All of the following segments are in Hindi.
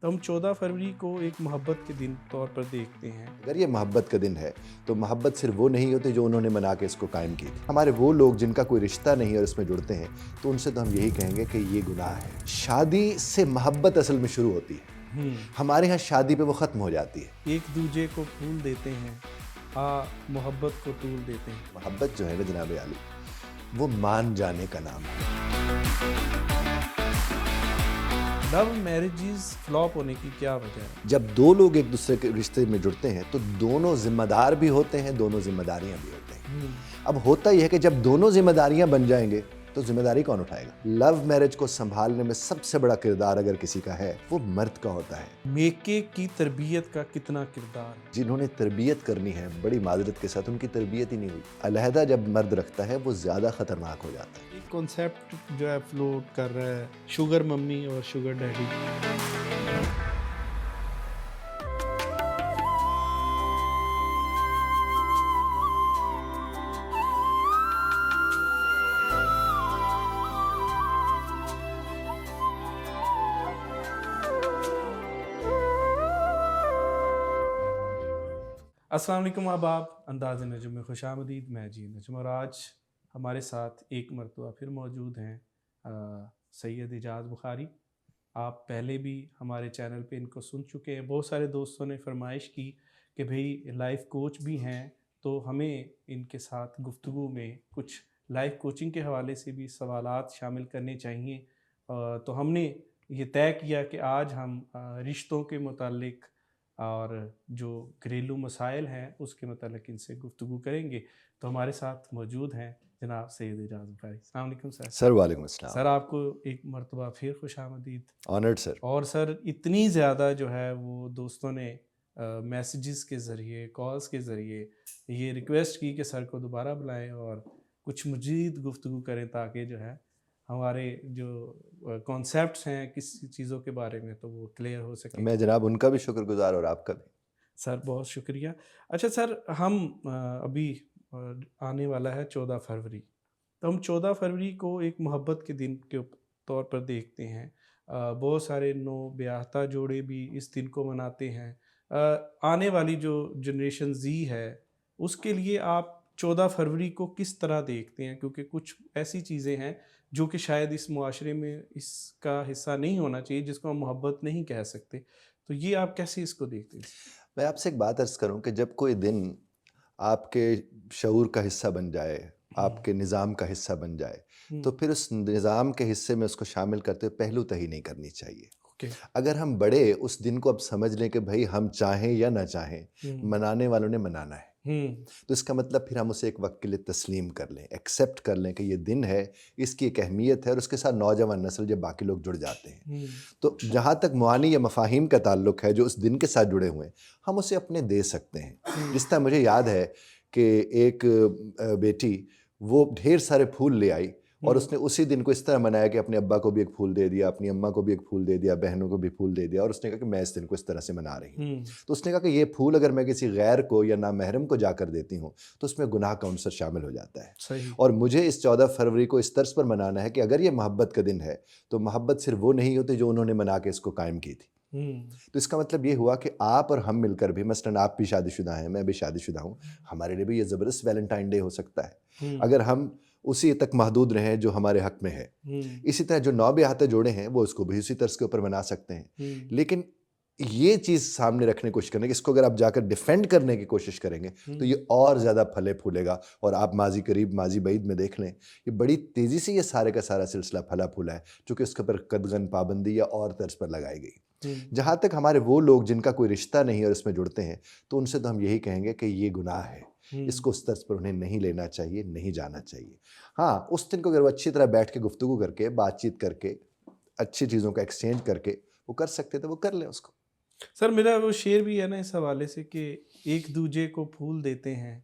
तो हम 14 फरवरी को एक मोहब्बत के दिन तौर पर देखते हैं। अगर ये मोहब्बत का दिन है तो मोहब्बत सिर्फ वो नहीं होती जो उन्होंने मना के इसको कायम की थी। हमारे वो लोग जिनका कोई रिश्ता नहीं है और इसमें जुड़ते हैं तो उनसे तो हम यही कहेंगे कि ये गुनाह है। शादी से मोहब्बत असल में शुरू होती है, हमारे यहाँ शादी पे वो ख़त्म हो जाती है। एक दूजे को फूल देते हैं, मोहब्बत को तूल देते हैं। मोहब्बत जो है ना जनाब आली, वो मान जाने का नाम है। लव मैरिजेस फ्लॉप होने की क्या वजह है? जब दो लोग एक दूसरे के रिश्ते में जुड़ते हैं तो दोनों जिम्मेदार भी होते हैं, दोनों जिम्मेदारियां भी होते हैं। अब होता यह है कि जब दोनों जिम्मेदारियां बन जाएंगे तो जिम्मेदारी कौन उठाएगा? लव मैरिज को संभालने में सबसे बड़ा किरदार अगर किसी का है वो मर्द का होता है। मेके की तरबियत का कितना किरदार है? जिन्होंने तरबियत करनी है, बड़ी माजरत के साथ उनकी तरबियत ही नहीं हुई। अलहदा जब मर्द रखता है वो ज़्यादा ख़तरनाक हो जाता है। एक कॉन्सेप्ट जो है फ्लोट कर रहा है, शुगर मम्मी और शुगर डैडी। अस्सलाम वालेकुम अहबाब, अंदाज़ नजम में खुशामदीद। मैं जी नजम और आज हमारे साथ एक मरतबा फिर मौजूद हैं सैयद एजाज़ बुखारी। आप पहले भी हमारे चैनल पे इनको सुन चुके हैं। बहुत सारे दोस्तों ने फरमाइश की कि भाई लाइफ कोच भी हैं तो हमें इनके साथ गुफ्तगू में कुछ लाइफ कोचिंग के हवाले से भी सवालात शामिल करने चाहिए। तो हमने ये तय किया कि आज हम रिश्तों के मुतालिक और जो घरेलू मसाइल हैं उसके मतलब इनसे गुफ्तगू करेंगे। तो हमारे साथ मौजूद हैं जनाब सैयद एजाज़ बुखारी। अस्सलाम वालेकुम सर। सर वालेकुम अस्सलाम। सर आपको एक मरतबा फिर खुशामदीद। Honoured sir. और सर इतनी ज़्यादा जो है वो दोस्तों ने मैसेजेस के ज़रिए, कॉल्स के ज़रिए ये रिक्वेस्ट की कि सर को दोबारा बुलाएं और कुछ मज़ीद गुफ्तगू करें ताकि जो है हमारे जो कॉन्सेप्ट्स हैं किस चीज़ों के बारे में तो वो क्लियर हो सके। मैं जनाब उनका भी शुक्रगुजार और आपका भी। सर बहुत शुक्रिया। अच्छा सर, हम अभी आने वाला है 14 फरवरी। तो हम 14 फरवरी को एक मोहब्बत के दिन के तौर पर देखते हैं। बहुत सारे नो ब्याहता जोड़े भी इस दिन को मनाते हैं। आने वाली जो जनरेशन ज़ी है उसके लिए आप 14 फरवरी को किस तरह देखते हैं? क्योंकि कुछ ऐसी चीज़ें हैं जो कि शायद इस मुआशरे में इसका हिस्सा नहीं होना चाहिए, जिसको हम मोहब्बत नहीं कह सकते। तो ये आप कैसे इसको देखते हैं? मैं आपसे एक बात अर्ज़ करूं कि जब कोई दिन आपके शऊर का हिस्सा बन जाए, हुँ, आपके निज़ाम का हिस्सा बन जाए, हुँ, तो फिर उस निज़ाम के हिस्से में उसको शामिल करते हुए पहलूतही नहीं करनी चाहिए। ओके। अगर हम बड़े उस दिन को अब समझ लें कि भई हम चाहें या ना चाहें, हुँ, मनाने वालों ने मनाना है। हुँ, तो इसका मतलब फिर हम उसे एक वक़्त के लिए तस्लीम कर लें, एक्सेप्ट कर लें कि ये दिन है, इसकी एक अहमियत है और उसके साथ नौजवान नस्ल जब बाकी लोग जुड़ जाते हैं। हुँ, तो जहाँ तक मुआनी या मफ़ाहीम का ताल्लुक है जो उस दिन के साथ जुड़े हुए हैं, हम उसे अपने दे सकते हैं। हुँ, जिस तरह मुझे याद है कि एक बेटी वो ढेर सारे फूल ले आई और हुँ, उसने उसी दिन को इस तरह मनाया कि अपने अब्बा को भी एक फूल दे दिया, अपनी अम्मा को भी एक फूल दे दिया, बहनों को भी फूल दे दिया और उसने कहा कि मैं इस दिन को इस तरह से मना रही हूँ। हुँ, तो उसने कहा कि ये फूल अगर मैं किसी गैर को या नामहरम को जाकर देती हूँ तो उसमें गुनाह का उनसर शामिल हो जाता है। सही। और मुझे इस 14 फरवरी को इस तर्ज पर मनाना है कि अगर ये मोहब्बत का दिन है तो मोहब्बत सिर्फ वो नहीं होती जो उन्होंने मना के इसको कायम की थी। हुँ, तो इसका मतलब ये हुआ कि आप और हम मिलकर भी, मसलन आप भी शादीशुदा हैं, मैं भी शादीशुदा हूँ, हमारे लिए भी ये ज़बरदस्त वैलेंटाइन डे हो सकता है हुँ, अगर हम उसी तक महदूद रहें जो हमारे हक़ में है। हुँ, इसी तरह जो नौब्याहते जोड़े हैं वो उसको भी उसी तर्ज के ऊपर मना सकते हैं। हुँ, लेकिन ये चीज़ सामने रखने की कोशिश करें कि इसको अगर आप जाकर डिफेंड करने की कोशिश करेंगे तो हुँ, ये और ज़्यादा फले फूलेगा। और आप माजी करीब माजी बईद में देख लें, ये बड़ी तेज़ी से ये सारे का सारा सिलसिला फला फूला है चूँकि उसके ऊपर कदगन पाबंदी या और तर्ज पर लगाई गई। हुँ, जहाँ तक हमारे वो लोग जिनका कोई रिश्ता नहीं है और इसमें जुड़ते हैं तो उनसे तो हम यही कहेंगे कि ये गुनाह है, हुँ, इसको उस तर्ज पर उन्हें नहीं लेना चाहिए, नहीं जाना चाहिए। हाँ, उस दिन को अगर वो अच्छी तरह बैठ के गुफ्तगू करके, बातचीत करके, अच्छी चीज़ों का एक्सचेंज करके वो कर सकते तो वो कर लें उसको। सर मेरा वो शेर भी है ना इस हवाले से कि एक दूजे को फूल देते हैं,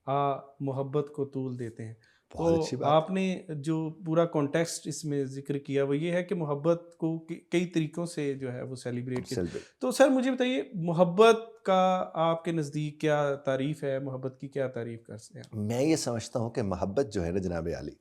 मोहब्बत को तूल देते हैं। बहुत अच्छी तो बात है। आपने जो पूरा कॉन्टेक्स्ट इसमें ज़िक्र किया वो ये है कि मोहब्बत को कई तरीक़ों से जो है वो सेलिब्रेट किया। सेलिब्रेट। तो सर मुझे बताइए, मोहब्बत का आपके नज़दीक क्या तारीफ़ है? मोहब्बत की क्या तारीफ़ करते हैं आप? मैं ये समझता हूँ कि मोहब्बत जो है ना जनाब आली,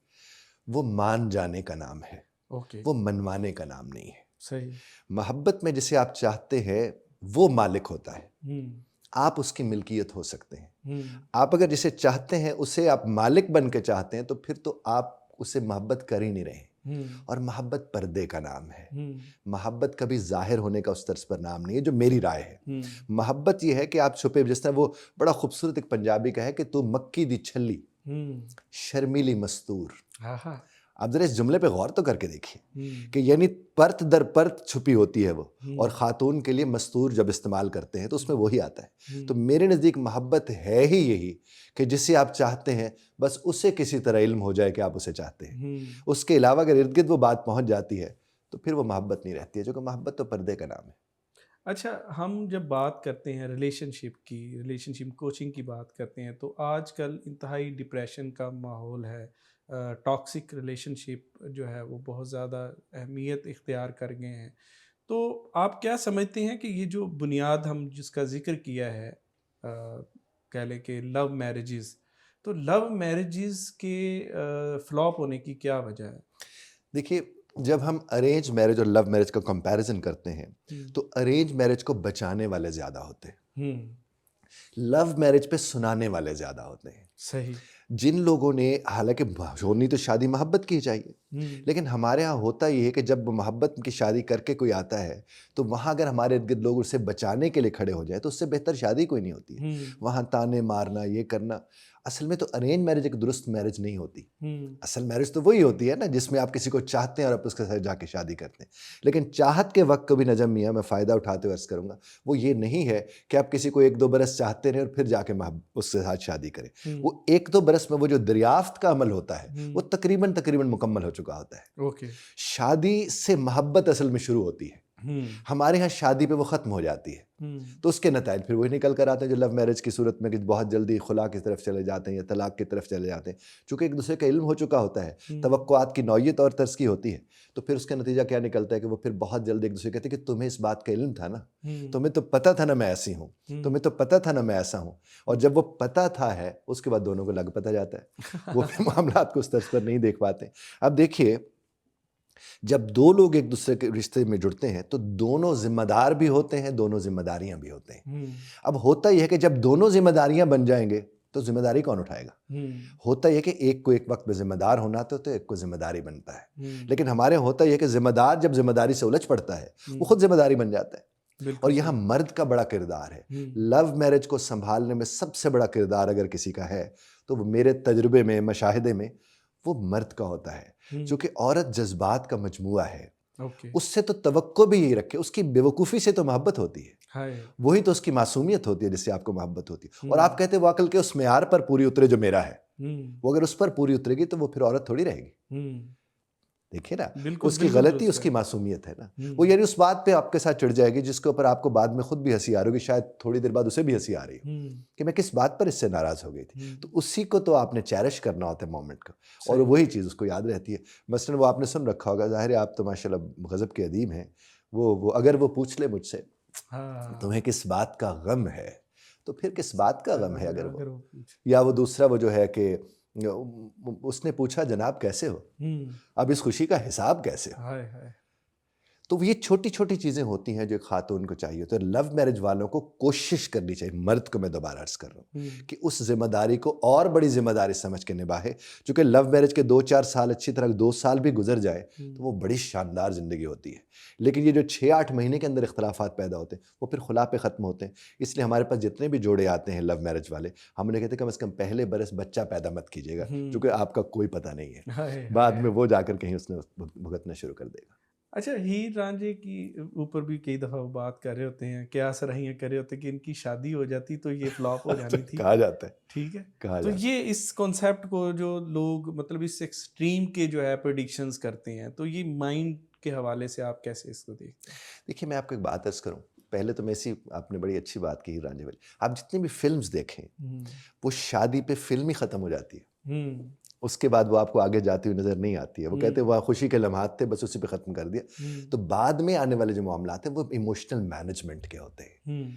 वो मान जाने का नाम है, ओके। वो मनवाने का नाम नहीं है। सही। मोहब्बत में जिसे आप चाहते हैं वो मालिक होता है, हम्म। आप उसकी मिल्कियत हो सकते हैं। हम्म। आप अगर जिसे चाहते हैं उसे आप मालिक बन के चाहते हैं तो फिर तो आप उसे मोहब्बत कर ही नहीं रहे। हम्म। और मोहब्बत पर्दे का नाम है। हम्म। मोहब्बत कभी जाहिर होने का उस तर्ज पर नाम नहीं है, जो मेरी राय है। हम्म। मोहब्बत यह है कि आप छुपे, जिस तरह वो बड़ा खूबसूरत एक पंजाबी का है कि तू मक्की दी छल्ली हम्म। शर्मीली मस्तूर। हाँ हाँ। आप जरा इस जुमले पे गौर तो करके देखिए हम्म। कि यानी परत दर परत छुपी होती है वो, और हम्म। खातून के लिए मस्तूर जब इस्तेमाल करते हैं तो उसमें वही आता है। तो हम्म। मेरे नज़दीक मोहब्बत है ही यही कि जिसे आप चाहते हैं बस उसे किसी तरह इल्म हो जाए कि आप उसे चाहते हैं। हम्म। उसके अलावा अगर इर्द गिर्द वो बात पहुंच जाती है तो फिर वो मोहब्बत नहीं रहती है, जो कि मोहब्बत तो पर्दे का नाम है। अच्छा, हम जब बात करते हैं रिलेशनशिप की, रिलेशनशिप कोचिंग की बात करते हैं, तो आजकल इंतहाई डिप्रेशन का माहौल है। टॉक्सिक रिलेशनशिप जो है वो बहुत ज़्यादा अहमियत इख्तियार कर गए हैं। तो आप क्या समझते हैं कि ये जो बुनियाद हम जिसका ज़िक्र किया है, कह लें कि लव मैरिजेस, तो लव मैरिजेस के फ्लॉप होने की क्या वजह है? देखिए, जब हम अरेंज मैरिज और लव मैरिज का कंपैरिजन करते हैं हम्म। तो अरेंज मैरिज को बचाने वाले ज़्यादा होते हैं, हम्म। लव मैरिज पे सुनाने वाले ज़्यादा होते हैं। सही। जिन लोगों ने, हालांकि होनी तो शादी मोहब्बत की चाहिए, हम्म। लेकिन हमारे यहाँ होता ये है कि जब मोहब्बत की शादी करके कोई आता है तो वहाँ अगर हमारे इर्द गिर्द लोग उसे बचाने के लिए खड़े हो जाए तो उससे बेहतर शादी कोई नहीं होती है। हम्म। वहाँ ताने मारना, ये करना, असल में तो अरेंज मैरिज एक दुरुस्त मैरिज नहीं होती। हम्म। असल मैरिज तो वही होती है ना जिसमें आप किसी को चाहते हैं और आप उसके साथ जाके शादी करते हैं। लेकिन चाहत के वक्त कभी नजम मियाँ, मैं फ़ायदा उठाते हुए अर्ज़ करूँगा, वो ये नहीं है कि आप किसी को 1-2 बरस चाहते रहें और फिर जाके उसके साथ शादी करें। वो 1-2 बरस में वो जो दरियाफ्त का अमल होता है वो तकरीबन तकरीबन मुकम्मल हो चुका होता है। ओके। शादी से मोहब्बत असल में शुरू होती है, हम्म। हमारे यहाँ शादी पे वो ख़त्म हो जाती है। हम्म। तो उसके नतायज फिर वही निकल कर आते हैं जो लव मैरिज की सूरत में कि बहुत जल्दी खुला की तरफ चले जाते हैं या तलाक की तरफ चले जाते हैं। चूँकि एक दूसरे का इल्म हो चुका होता है, तवक्कुआत की नौयत और तर्ज की होती है, तो फिर उसका नतीजा क्या निकलता है कि वो फिर बहुत जल्दी एक दूसरे कहते हैं कि तुम्हें इस बात का इल्म था ना, तुम्हें तो पता था ना मैं ऐसी हूँ, तुम्हें तो पता था ना मैं ऐसा हूँ। और जब वो पता था है उसके बाद दोनों को लग पता जाता है, वो फिर मामलात को उस तर्ज पर नहीं देख पाते। अब देखिए, जब दो लोग एक दूसरे के रिश्ते में जुड़ते हैं तो दोनों जिम्मेदार भी होते हैं, दोनों जिम्मेदारियां भी होते हैं। अब होता यह है कि जब दोनों जिम्मेदारियां बन जाएंगे तो जिम्मेदारी कौन उठाएगा? होता यह कि एक को एक वक्त में जिम्मेदार होना तो एक को जिम्मेदारी बनता है। लेकिन हमारे होता यह कि जिम्मेदार जब जिम्मेदारी से उलझ पड़ता है वो खुद जिम्मेदारी बन जाता है। और यहाँ मर्द का बड़ा किरदार है। लव मैरिज को संभालने में सबसे बड़ा किरदार अगर किसी का है तो वो मेरे तजुर्बे में, मशाहिदे में, वो मर्द का होता है। क्योंकि औरत जज्बात का मजमुआ है, उससे तो तवक्को भी यही रखे, उसकी बेवकूफ़ी से तो मोहब्बत होती है, वही तो उसकी मासूमियत होती है जिससे आपको मोहब्बत होती है। और आप कहते हैं वो अकल के उस मेयार पर पूरी उतरे जो मेरा है, वो अगर उस पर पूरी उतरेगी तो वो फिर औरत थोड़ी रहेगी। देखिए ना, उसकी गलती उसकी मासूमियत है ना। वो यानी उस बात पे आपके साथ चिढ़ जाएगी जिसके ऊपर आपको बाद में खुद भी हंसी आ रही होगी, शायद थोड़ी देर बाद उसे भी हंसी आ रही हो कि मैं किस बात पर इससे नाराज हो गई थी। तो उसी को तो आपने चेरिश करना होता है मोमेंट को, और वही चीज़ उसको याद रहती है। मसलन वो आपने सुन रखा होगा, जाहिर है आप तो माशाल्लाह गज़ब के अदीम हैं, वो अगर वो पूछ ले मुझसे तुम्हें किस बात का गम है, तो फिर किस बात का गम है अगर वो, या वो दूसरा वो जो है कि उसने पूछा जनाब कैसे हो, अब इस खुशी का हिसाब कैसे हो। तो ये छोटी छोटी चीज़ें होती हैं जो खातून को चाहिए। तो लव मैरिज वालों को कोशिश करनी चाहिए, मर्द को मैं दोबारा अर्ज कर रहा हूँ, कि उस जिम्मेदारी को और बड़ी जिम्मेदारी समझ के निभाए। चूँकि लव मैरिज के 2-4 साल अच्छी तरह 2 साल भी गुजर जाए तो वो बड़ी शानदार ज़िंदगी होती है। लेकिन ये जो 6-8 महीने के अंदर इख्तलाफात पैदा होते हैं वो फिर खुला पे ख़त्म होते हैं। इसलिए हमारे पास जितने भी जोड़े आते हैं लव मैरिज वाले, हम उन्हें कहते हैं कम से कम पहले बरस बच्चा पैदा मत कीजिएगा, क्योंकि आपका कोई पता नहीं है, बाद में वो जाकर कहीं उसने भुगतना शुरू कर देगा। अच्छा, हीर रांझे की ऊपर भी कई दफ़ा बात कर रहे होते हैं, क्या सराहियाँ कर रहे होते हैं कि इनकी शादी हो जाती तो ये फ्लॉप हो जानी थी। कहा जाता है, ठीक है, कहा तो जाता ये इस कॉन्सेप्ट को जो लोग मतलब इस एक्सट्रीम के जो है प्रेडिक्शंस करते हैं, तो ये माइंड के हवाले से आप कैसे इसको देखते हैं? देखिए, मैं आपको एक बात अर्ज़ करूँ, पहले तो मैं इसी, आपने बड़ी अच्छी बात की हीर रांझे वाली, आप जितनी भी फिल्म्स देखें वो शादी पे फिल्म ही ख़त्म हो जाती है। उसके बाद वो आपको आगे जाती हुई नजर नहीं आती है। वो कहते हैं वह खुशी के लम्हात थे, बस उसी पे ख़त्म कर दिया। तो बाद में आने वाले जो मामलात हैं वो इमोशनल मैनेजमेंट के होते हैं।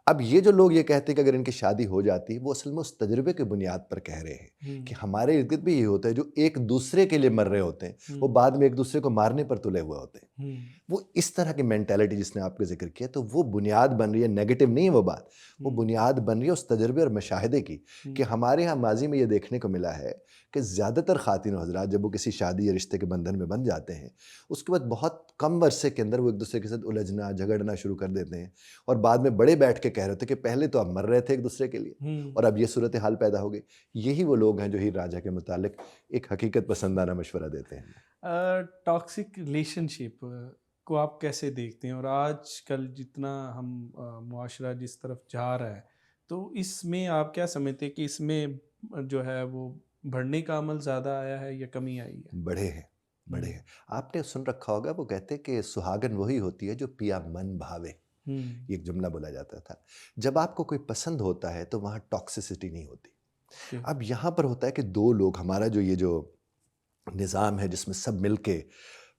अब ये जो लोग ये कहते हैं कि अगर इनकी शादी हो जाती है, वो असल में उस तजुर्बे की बुनियाद पर कह रहे हैं कि हमारे इर्द गिर्द भी ये होता है, जो एक दूसरे के लिए मर रहे होते हैं वो बाद में एक दूसरे को मारने पर तुले हुए होते हैं। वो इस तरह की मेंटालिटी जिसने आपको जिक्र किया, तो वो बुनियाद बन रही है, नेगेटिव नहीं है वो बात, वो बुनियाद बन रही है उस तजुर्बे और मुशाहिदे की कि हमारे यहाँ माजी में ये देखने को मिला है कि ज़्यादातर ख़ातिन हज़रात जब वो किसी शादी या रिश्ते के बंधन में बन जाते हैं, उसके बाद बहुत कम अरसे के अंदर वो एक दूसरे के साथ उलझना झगड़ना शुरू कर देते हैं और बाद में बड़े बैठ के कह रहे थे कि पहले तो आप मर रहे थे एक दूसरे के लिए और अब ये सूरत हाल पैदा हो गई। यही वो लोग हैं जो हीर रांझा के मुतालिक एक हकीकत पसंदाना मशवरा देते हैं। टॉक्सिक रिलेशनशिप को आप कैसे देखते हैं, और आजकल जितना हम मुआशरा जिस तरफ जा रहा है, तो इसमें आप क्या समझते हैं कि इसमें जो है वो बढ़ने का अमल ज़्यादा आया है या कमी आई है? बढ़े हैं। आपने सुन रखा होगा, वो कहते हैं कि सुहागन वही होती है जो पिया मन भावे। ये एक जुमला बोला जाता था। जब आपको कोई पसंद होता है तो वहाँ टॉक्सिसिटी नहीं होती। अब यहाँ पर होता है कि दो लोग, हमारा जो ये जो निज़ाम है जिसमें सब मिलके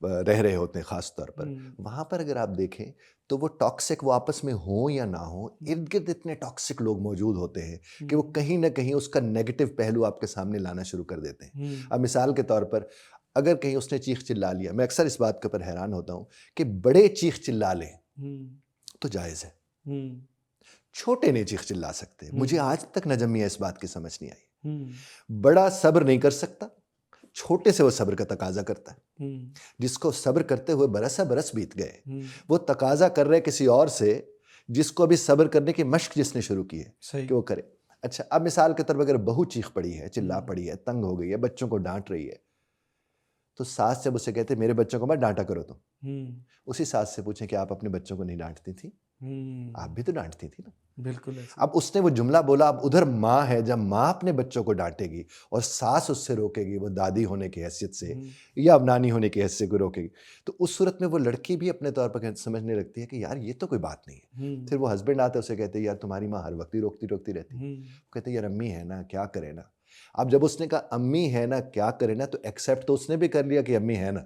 रह रहे होते हैं ख़ास तौर पर, वहाँ पर अगर आप देखें तो वो टॉक्सिक वो आपस में हो या ना हो, इर्द गिर्द इतने टॉक्सिक लोग मौजूद होते हैं कि वो कहीं ना कहीं उसका नेगेटिव पहलू आपके सामने लाना शुरू कर देते हैं। अब मिसाल के तौर पर अगर कहीं उसने चीख चिल्ला लिया, मैं अक्सर इस बात के ऊपर हैरान होता हूँ कि बड़े चीख चिल्ला लें तो जायज़ है, छोटे नहीं चीख चिल्ला सकते। मुझे आज तक नजमिया इस बात की समझ नहीं आई। बड़ा सब्र नहीं कर सकता, छोटे से वो सब्र का तकाजा करता है। जिसको सब्र करते हुए बरसा बरस बीत गए, वो तकाजा कर रहे किसी और से जिसको अभी सब्र करने की मश्क जिसने शुरू की है कि वो करे। अच्छा, अब मिसाल के तौर पर अगर बहू चीख पड़ी है, चिल्ला पड़ी है, तंग हो गई है, बच्चों को डांट रही है, तो सास जब उसे कहते मेरे बच्चों को मत डांटा करो तुम, उसी सास से पूछें कि आप अपने बच्चों को नहीं डांटती थी? आप भी तो डांटती थी ना। बिल्कुल। अब उसने वो जुमला बोला, अब उधर माँ है, जब माँ अपने बच्चों को डांटेगी और सास उससे रोकेगी, वो दादी होने की हैसियत से या अब नानी होने की हैसियत को रोकेगी, तो उस सूरत में वो लड़की भी अपने तौर पर समझने लगती है कि यार ये तो कोई बात नहीं है। फिर वो हस्बैंड आते उसे कहते हैं यार तुम्हारी माँ हर वक्त ही रोकती रहती। कहते यार अम्मी है ना, क्या करे ना। अब जब उसने कहा अम्मी है ना, क्या करे ना, तो एक्सेप्ट तो उसने भी कर लिया कि अम्मी है ना,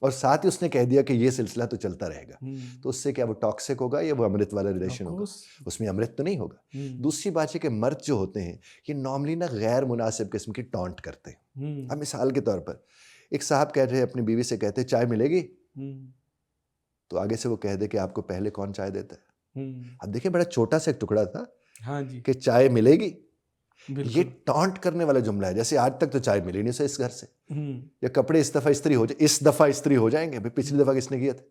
और साथ ही उसने कह दिया कि ये सिलसिला तो चलता रहेगा। तो उससे क्या वो टॉक्सिक होगा या वो अमृत वाला रिलेशन होगा? उसमें अमृत तो नहीं होगा। दूसरी बात है कि मर्द जो होते हैं ये नॉर्मली ना गैर मुनासिब किस्म की टॉन्ट करते हैं। अब मिसाल के तौर पर एक साहब कह रहे हैं अपनी बीवी से, कहते चाय मिलेगी, तो आगे से वो कह दे कि आपको पहले कौन चाय देता है। अब देखिए बड़ा छोटा सा एक टुकड़ा था कि चाय मिलेगी, ये टॉन्ट करने वाला जुमला है। जैसे आज तक तो चाय मिली नहीं उसे इस घर से, या कपड़े इस दफा इस्त्री हो जाएंगे, अभी पिछली दफा किसने किया था।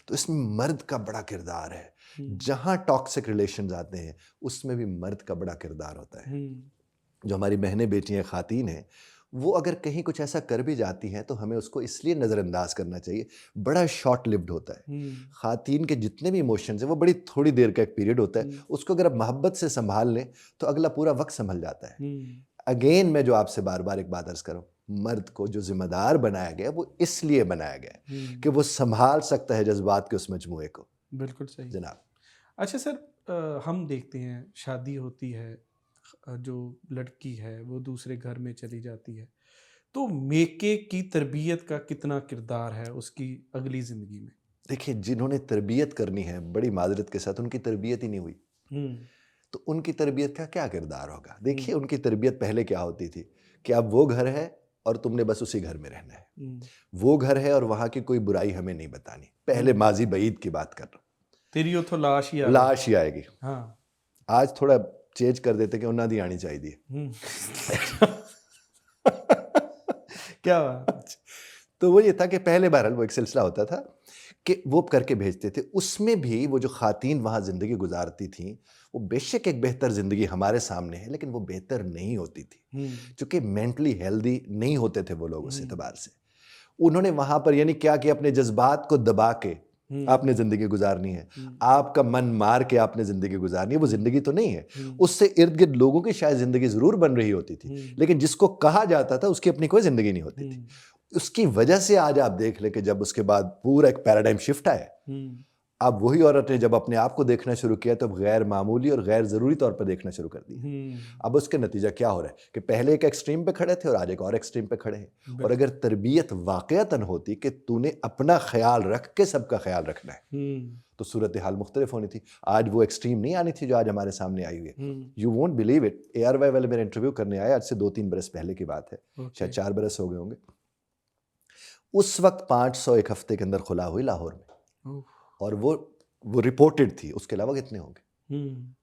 तो इसमें मर्द का बड़ा किरदार है। जहां टॉक्सिक रिलेशंस आते हैं उसमें भी मर्द का बड़ा किरदार होता है। जो हमारी बहनें बेटियां खातीन हैं, वो अगर कहीं कुछ ऐसा कर भी जाती हैं तो हमें उसको इसलिए नज़रअंदाज करना चाहिए, बड़ा शॉर्ट लिव्ड होता है। खातीन के जितने भी इमोशंस हैं वो बड़ी थोड़ी देर का एक पीरियड होता है, उसको अगर आप मोहब्बत से संभाल लें तो अगला पूरा वक्त संभल जाता है। अगेन मैं जो आपसे बार बार एक बात अर्ज करूं, मर्द को जो जिम्मेदार बनाया गया वो इसलिए बनाया गया कि वो संभाल सकता है जज्बात के उस मजमूए को। बिल्कुल सही जनाब। अच्छा सर, हम देखते हैं शादी होती है, जो लड़की है वो दूसरे घर में चली जाती है, तो मेके की तरबियत का कितना किरदार है उसकी अगली ज़िंदगी में? देखिए, जिन्होंने तरबियत करनी है, बड़ी माजरत के साथ उनकी तरबियत ही नहीं हुई, तो उनकी तरबियत का क्या किरदार होगा? देखिए, उनकी तरबियत पहले क्या होती थी कि अब वो घर है और तुमने बस उसी घर में रहना है। वो घर है और वहाँ की कोई बुराई हमें नहीं बतानी। पहले माजी बईद की बात कर रहा हूँ, तेरी तो लाश ही आएगी। हाँ, आज थोड़ा चेंज कर देते कि उन्ना दी आनी चाहिए। क्या बात। तो वो ये था कि पहले बहरहाल वो एक सिलसिला होता था कि वो करके भेजते थे। उसमें भी वो जो खातीन वहाँ ज़िंदगी गुजारती थी वो बेशक एक बेहतर ज़िंदगी हमारे सामने है, लेकिन वो बेहतर नहीं होती थी, चूँकि मेंटली हेल्दी नहीं होते थे वो लोग। उस एतबार से उन्होंने वहाँ पर यानी क्या कि अपने जज्बात को दबा के आपने ज़िंदगी गुजारनी है, आपका मन मार के आपने ज़िंदगी गुजारनी है। वो ज़िंदगी तो नहीं है, उससे इर्द गिर्द लोगों की शायद ज़िंदगी ज़रूर बन रही होती थी, लेकिन जिसको कहा जाता था उसकी अपनी कोई ज़िंदगी नहीं होती थी। उसकी वजह से आज आप देख लें कि जब उसके बाद पूरा एक पैराडाइम शिफ्ट आया, अब वही औरत ने जब अपने आप को देखना शुरू किया तो गैर मामूली और गैर ज़रूरी तौर पर देखना शुरू कर दिया। अब उसके नतीजा क्या हो रहा है कि पहले एक एक्सट्रीम पे खड़े थे और आज एक और एक्सट्रीम पे खड़े हैं। और अगर तरबियत वाक़यतन होती कि तूने अपना ख्याल रख के सबका ख्याल रखना है तो सूरत हाल मुख्तलिफ होनी थी। आज वो एक्सट्रीम नहीं आनी थी जो आज हमारे सामने आई हुई है। You won't believe it, ARY वाले मेरे इंटरव्यू करने आए, आज से 2-3 बरस पहले की बात है, शायद 4 बरस हो गए होंगे। उस वक्त 500 एक हफ्ते के अंदर खुला हुई लाहौर में, और वो रिपोर्टेड थी, उसके अलावा कितने होंगे।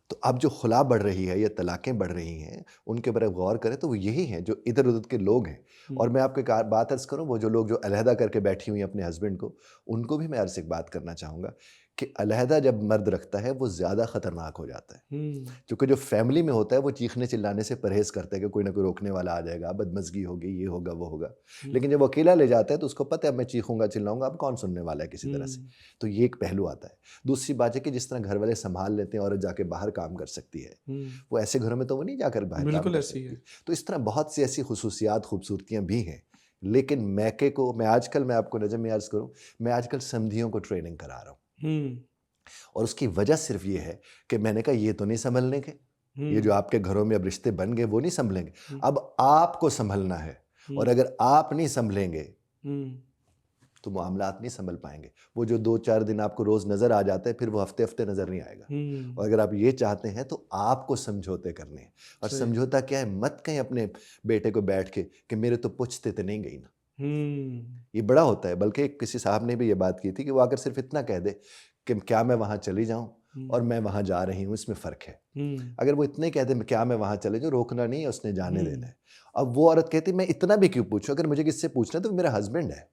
तो अब जो खुला बढ़ रही है या तलाक़ें बढ़ रही हैं, उनके ऊपर गौर करें तो वो यही हैं जो इधर उधर के लोग हैं। और मैं आपको एक बात अर्ज़ करूं, वो जो लोग जो अलहदा करके बैठी हुई हैं अपने हस्बैंड को, उनको भी मैं अर्ज़ एक बात करना चाहूँगा कि अलहदा जब मर्द रखता है वो ज़्यादा ख़तरनाक हो जाता है। क्योंकि जो फैमिली में होता है वो चीखने चिल्लाने से परहेज़ करता है कि कोई ना कोई रोकने वाला आ जाएगा, बदमज़गी होगी, ये होगा वो होगा। लेकिन जब वो अकेला ले जाता है तो उसको पता है मैं चीखूंगा चिल्लाऊंगा, अब कौन सुनने वाला है किसी तरह से। तो ये एक पहलू आता है। दूसरी बात है कि जिस तरह घर वाले संभाल लेते हैं, औरत जाके बाहर काम कर सकती है, वो ऐसे घरों में तो वो नहीं जाकर बाहर काम कर सकती। तो इस तरह बहुत सी ऐसी खुसूसियात खूबसूरतियाँ भी हैं। लेकिन मैके को मैं आपको नजर में अर्ज़ करूँ, मैं आजकल समधियों को ट्रेनिंग करा रहा हूँ। और उसकी वजह सिर्फ ये है कि मैंने कहा ये तो नहीं संभलने के, ये जो आपके घरों में अब रिश्ते बन गए वो नहीं संभलेंगे, अब आपको संभलना है। और अगर आप नहीं संभलेंगे तो मामलात नहीं संभल पाएंगे। वो जो 2-4 दिन आपको रोज नजर आ जाता है, फिर वो हफ्ते हफ्ते नजर नहीं आएगा। और अगर आप ये चाहते हैं तो आपको समझौते करने हैं। और समझौता क्या है, मत कहें अपने बेटे को बैठ के कि मेरे तो पूछते तो नहीं गई ना। ये बड़ा होता है। बल्कि किसी साहब ने भी ये बात की थी कि वो आकर सिर्फ इतना कह दे कि क्या मैं वहां चली जाऊं और मैं वहां जा रही हूं, इसमें फ़र्क है। अगर वो इतना ही कह दे क्या मैं वहां चले जाऊं, रोकना नहीं है, उसने जाने देना है। अब वो औरत कहती मैं इतना भी क्यों पूछूं, अगर मुझे किससे पूछना है तो मेरा हस्बैंड है।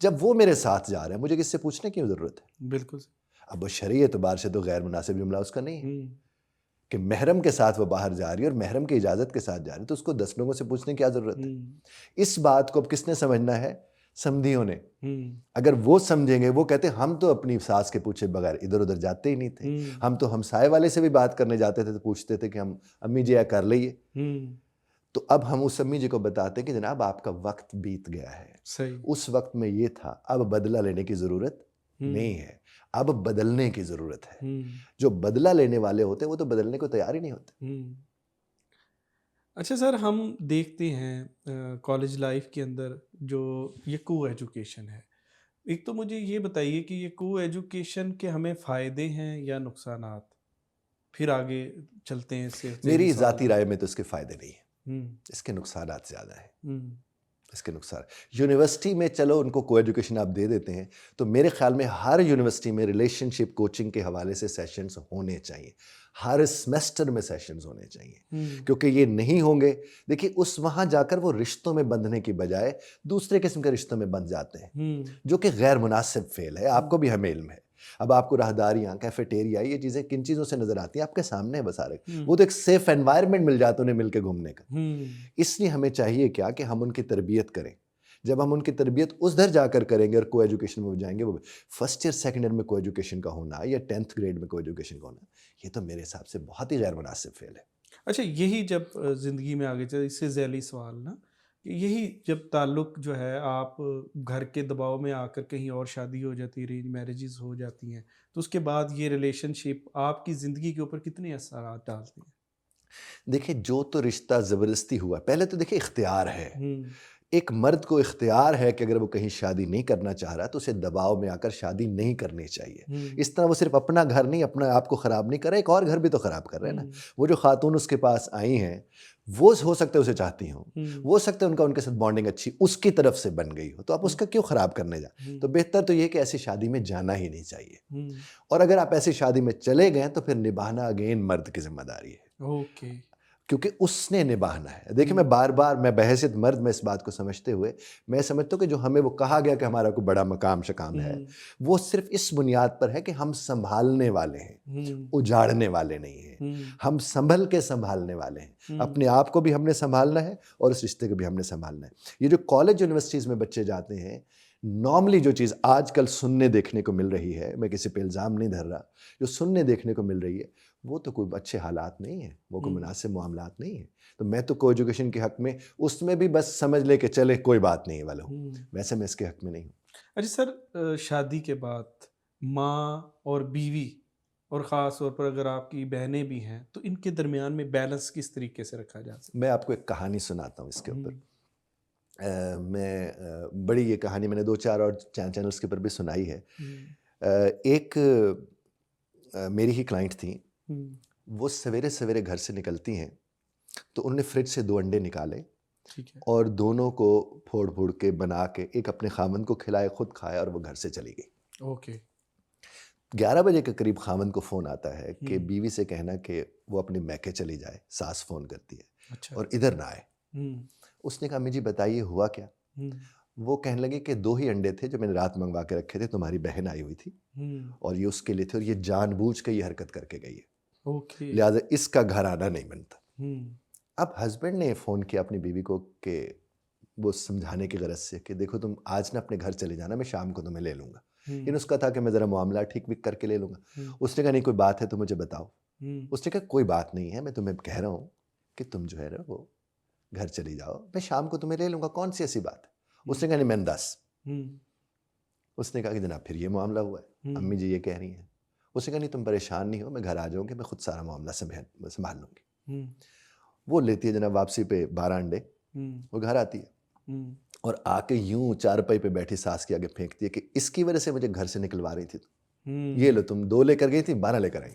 जब वो मेरे साथ जा रहे हैं मुझे किससे पूछने की जरूरत है। बिल्कुल। अब वो शरीय एतबार से तो गैर मुनासिब जुमला उसका नहीं है कि महरम के साथ वो बाहर जा रही है और महरम की इजाजत के साथ जा रही है, तो उसको 10 लोगों से पूछने की क्या जरूरत है। इस बात को अब किसने समझना है, समधियों ने। अगर वो समझेंगे, वो कहते हम तो अपनी सास के पूछे बगैर इधर उधर जाते ही नहीं थे, हम तो हमसाए वाले से भी बात करने जाते थे तो पूछते थे कि हम अम्मी जी या कर लिए। तो अब हम उस अम्मी जी को बताते कि जनाब आपका वक्त बीत गया है, सही। उस वक्त में ये था, अब बदला लेने की जरूरत नहीं है, अब बदलने की जरूरत है। जो बदला लेने वाले होते हैं वो तो बदलने को तैयार ही नहीं होते। अच्छा सर, हम देखते हैं कॉलेज लाइफ के अंदर जो ये को एजुकेशन है, एक तो मुझे ये बताइए कि ये को एजुकेशन के हमें फ़ायदे हैं या नुकसानात, फिर आगे चलते हैं इससे। मेरी ज़ाती राय में तो इसके फ़ायदे नहीं है, इसके नुकसानात ज़्यादा है। इसके नुकसान, यूनिवर्सिटी में चलो उनको को एजुकेशन आप दे देते हैं, तो मेरे ख्याल में हर यूनिवर्सिटी में रिलेशनशिप कोचिंग के हवाले से सेशंस होने चाहिए, हर सेमेस्टर में सेशंस होने चाहिए। क्योंकि ये नहीं होंगे, देखिए उस वहाँ जाकर वो रिश्तों में बंधने की बजाय दूसरे किस्म के रिश्तों में बंध जाते हैं, जो कि गैर मुनासिब फेल है। आपको भी हमें इल्म है। अब आपको राहदारियाँ, कैफेटेरिया, ये चीज़ें किन चीज़ों से नजर आती हैं, आपके सामने है बसा रहे। वो तो एक सेफ एनवायरनमेंट मिल जाता है उन्हें मिलकर घूमने का। इसलिए हमें चाहिए क्या कि हम उनकी तरबियत करें। जब हम उनकी तरबियत उधर जाकर करेंगे और को एजुकेशन में जाएंगे, वो फर्स्ट ईयर सेकंड ईयर में को एजुकेशन का होना या 10th ग्रेड में को एजुकेशन का होना, ये तो मेरे हिसाब से बहुत ही गैर मुनासिब फेल है। अच्छा, यही जब ज़िंदगी में आगे चले, इससे ज़ैली सवाल ना, यही जब ताल्लुक जो है आप घर के दबाव में आकर कहीं और शादी हो जाती है, अरेंज मैरिजेस हो जाती हैं, तो उसके बाद ये रिलेशनशिप आपकी ज़िंदगी के ऊपर कितने असरात डालती हैं? देखिए, जो तो रिश्ता ज़बरदस्ती हुआ, पहले तो देखिए इख्तियार है। एक मर्द को इख्तियार है कि अगर वो कहीं शादी नहीं करना चाह रहा तो उसे दबाव में आकर शादी नहीं करनी चाहिए। इस तरह वो सिर्फ अपना घर नहीं, अपना आप को ख़राब नहीं कर रहा, एक और घर भी तो ख़राब कर रहे हैं ना। वो जो खातून उसके पास आई हैं, वो हो सकता है उसे चाहती हों, वो हो सकता है उनके साथ बॉन्डिंग अच्छी उसकी तरफ से बन गई हो, तो आप उसका क्यों ख़राब करने जा। तो बेहतर तो ये कि ऐसी शादी में जाना ही नहीं चाहिए। और अगर आप ऐसी शादी में चले गए तो फिर निभाना अगेन मर्द की जिम्मेदारी है। ओके। क्योंकि उसने निभाना है। देखिए, मैं बहैसियत मर्द में इस बात को समझते हुए मैं समझता हूँ कि जो हमें वो कहा गया कि हमारा कोई बड़ा मकाम शकाम है, वो सिर्फ इस बुनियाद पर है कि हम संभालने वाले हैं, उजाड़ने वाले नहीं हैं। हम संभल के संभालने वाले हैं। अपने आप को भी हमने संभालना है और उस रिश्ते को भी हमने संभालना है। ये जो कॉलेज यूनिवर्सिटीज़ में बच्चे जाते हैं, नॉर्मली जो चीज़ आजकल सुनने देखने को मिल रही है, मैं किसी पे इल्ज़ाम नहीं धर रहा, जो सुनने देखने को मिल रही है वो तो कोई अच्छे हालात नहीं है, वो कोई मुनासिब मामलात नहीं है। तो मैं तो को एजुकेशन के हक़ में, उसमें भी बस समझ ले कि चले कोई बात नहीं वाला हूँ, वैसे मैं इसके हक़ में नहीं हूँ। अच्छा सर, शादी के बाद माँ और बीवी, और ख़ास तौर पर अगर आपकी बहनें भी हैं, तो इनके दरमियान में बैलेंस किस तरीके से रखा जा सकता मैं आपको एक कहानी सुनाता हूँ इसके है? ऊपर। बड़ी ये कहानी मैंने 2-4 और चैनल्स के ऊपर भी सुनाई है। एक मेरी ही क्लाइंट थी, वो सवेरे-सवेरे घर से निकलती हैं, तो उन्होंने फ्रिज से 2 अंडे निकाले ठीक है। और दोनों को फोड़-फोड़ के बना के एक अपने खामन को खिलाए, खुद खाया और वो घर से चली गई। ओके। 11 बजे के करीब खामन को फ़ोन आता है कि हम्म। बीवी से कहना कि वो अपने मैके चली जाए, सास फ़ोन करती है अच्छा। और इधर ना आए। हम्म। उसने कहा, अम्मी जी बताइए हुआ क्या? हम्म। वो कहने लगे कि 2 ही अंडे थे जो मैंने रात मंगवा के रखे थे, तुम्हारी बहन आई हुई थी और ये उसके लिए थे और ये जानबूझ के ये हरकत करके गई है, ओके। लिहाजा इसका घर आना नहीं बनता। हम्म। अब हस्बैंड ने फ़ोन किया अपनी बीवी को कि वो समझाने की गरज से कि देखो तुम आज ना अपने घर चले जाना, मैं शाम को तुम्हें ले लूँगा। लेकिन उसका था कि मैं ज़रा मामला ठीक विक करके ले लूँगा। उसने कहा नहीं कोई बात है तो मुझे बताओ। उसने कहा कोई बात नहीं है, मैं तुम्हें कह रहा हूँ कि तुम जो है ना वो घर चली जाओ, मैं शाम को तुम्हें ले लूँगा, कौन सी ऐसी बात है? उसने कहा नहीं मैंने 10। उसने कहा कि जनाब फिर ये मामला हुआ है, अम्मी जी ये कह रही हैं। उसने कहा नहीं तुम परेशान नहीं हो, मैं घर आ जाऊँगी, मैं खुद सारा मामला संभाल लूँगी। वो लेती है जनाब वापसी पे 12 अंडे, वो घर आती है और आके यूं चारपाई पे बैठी सास के आगे फेंकती है कि इसकी वजह से मुझे घर से निकलवा रही थी तुम, ये लो तुम 2 लेकर गई थी, 12 लेकर आई।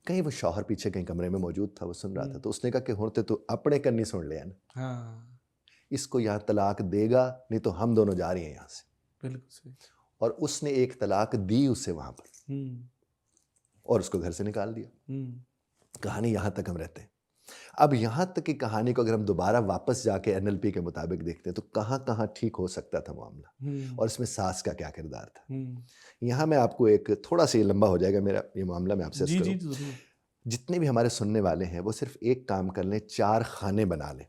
कहीं वो शौहर पीछे कहीं कमरे में मौजूद था, वो सुन रहा था, तो उसने कहा कि हुण तो अपने कन्नी सुन लिया ना, इसको यहाँ तलाक देगा नहीं तो हम दोनों जा रही हैं यहाँ से। बिल्कुल सही। और उसने एक तलाक दी उसे वहां पर और उसको घर से निकाल दिया। कहानी यहाँ तक हम रहते हैं। अब यहाँ तक की कहानी को अगर हम दोबारा वापस जाके NLP के मुताबिक देखते हैं तो कहाँ कहाँ ठीक हो सकता था मामला और इसमें सास का क्या किरदार था। यहाँ मैं आपको एक थोड़ा सा लंबा हो जाएगा मेरा ये मामला, मैं आपसे जी जी जरूर। जितने भी हमारे सुनने वाले हैं वो सिर्फ एक काम कर लें, 4 खाने बना लें।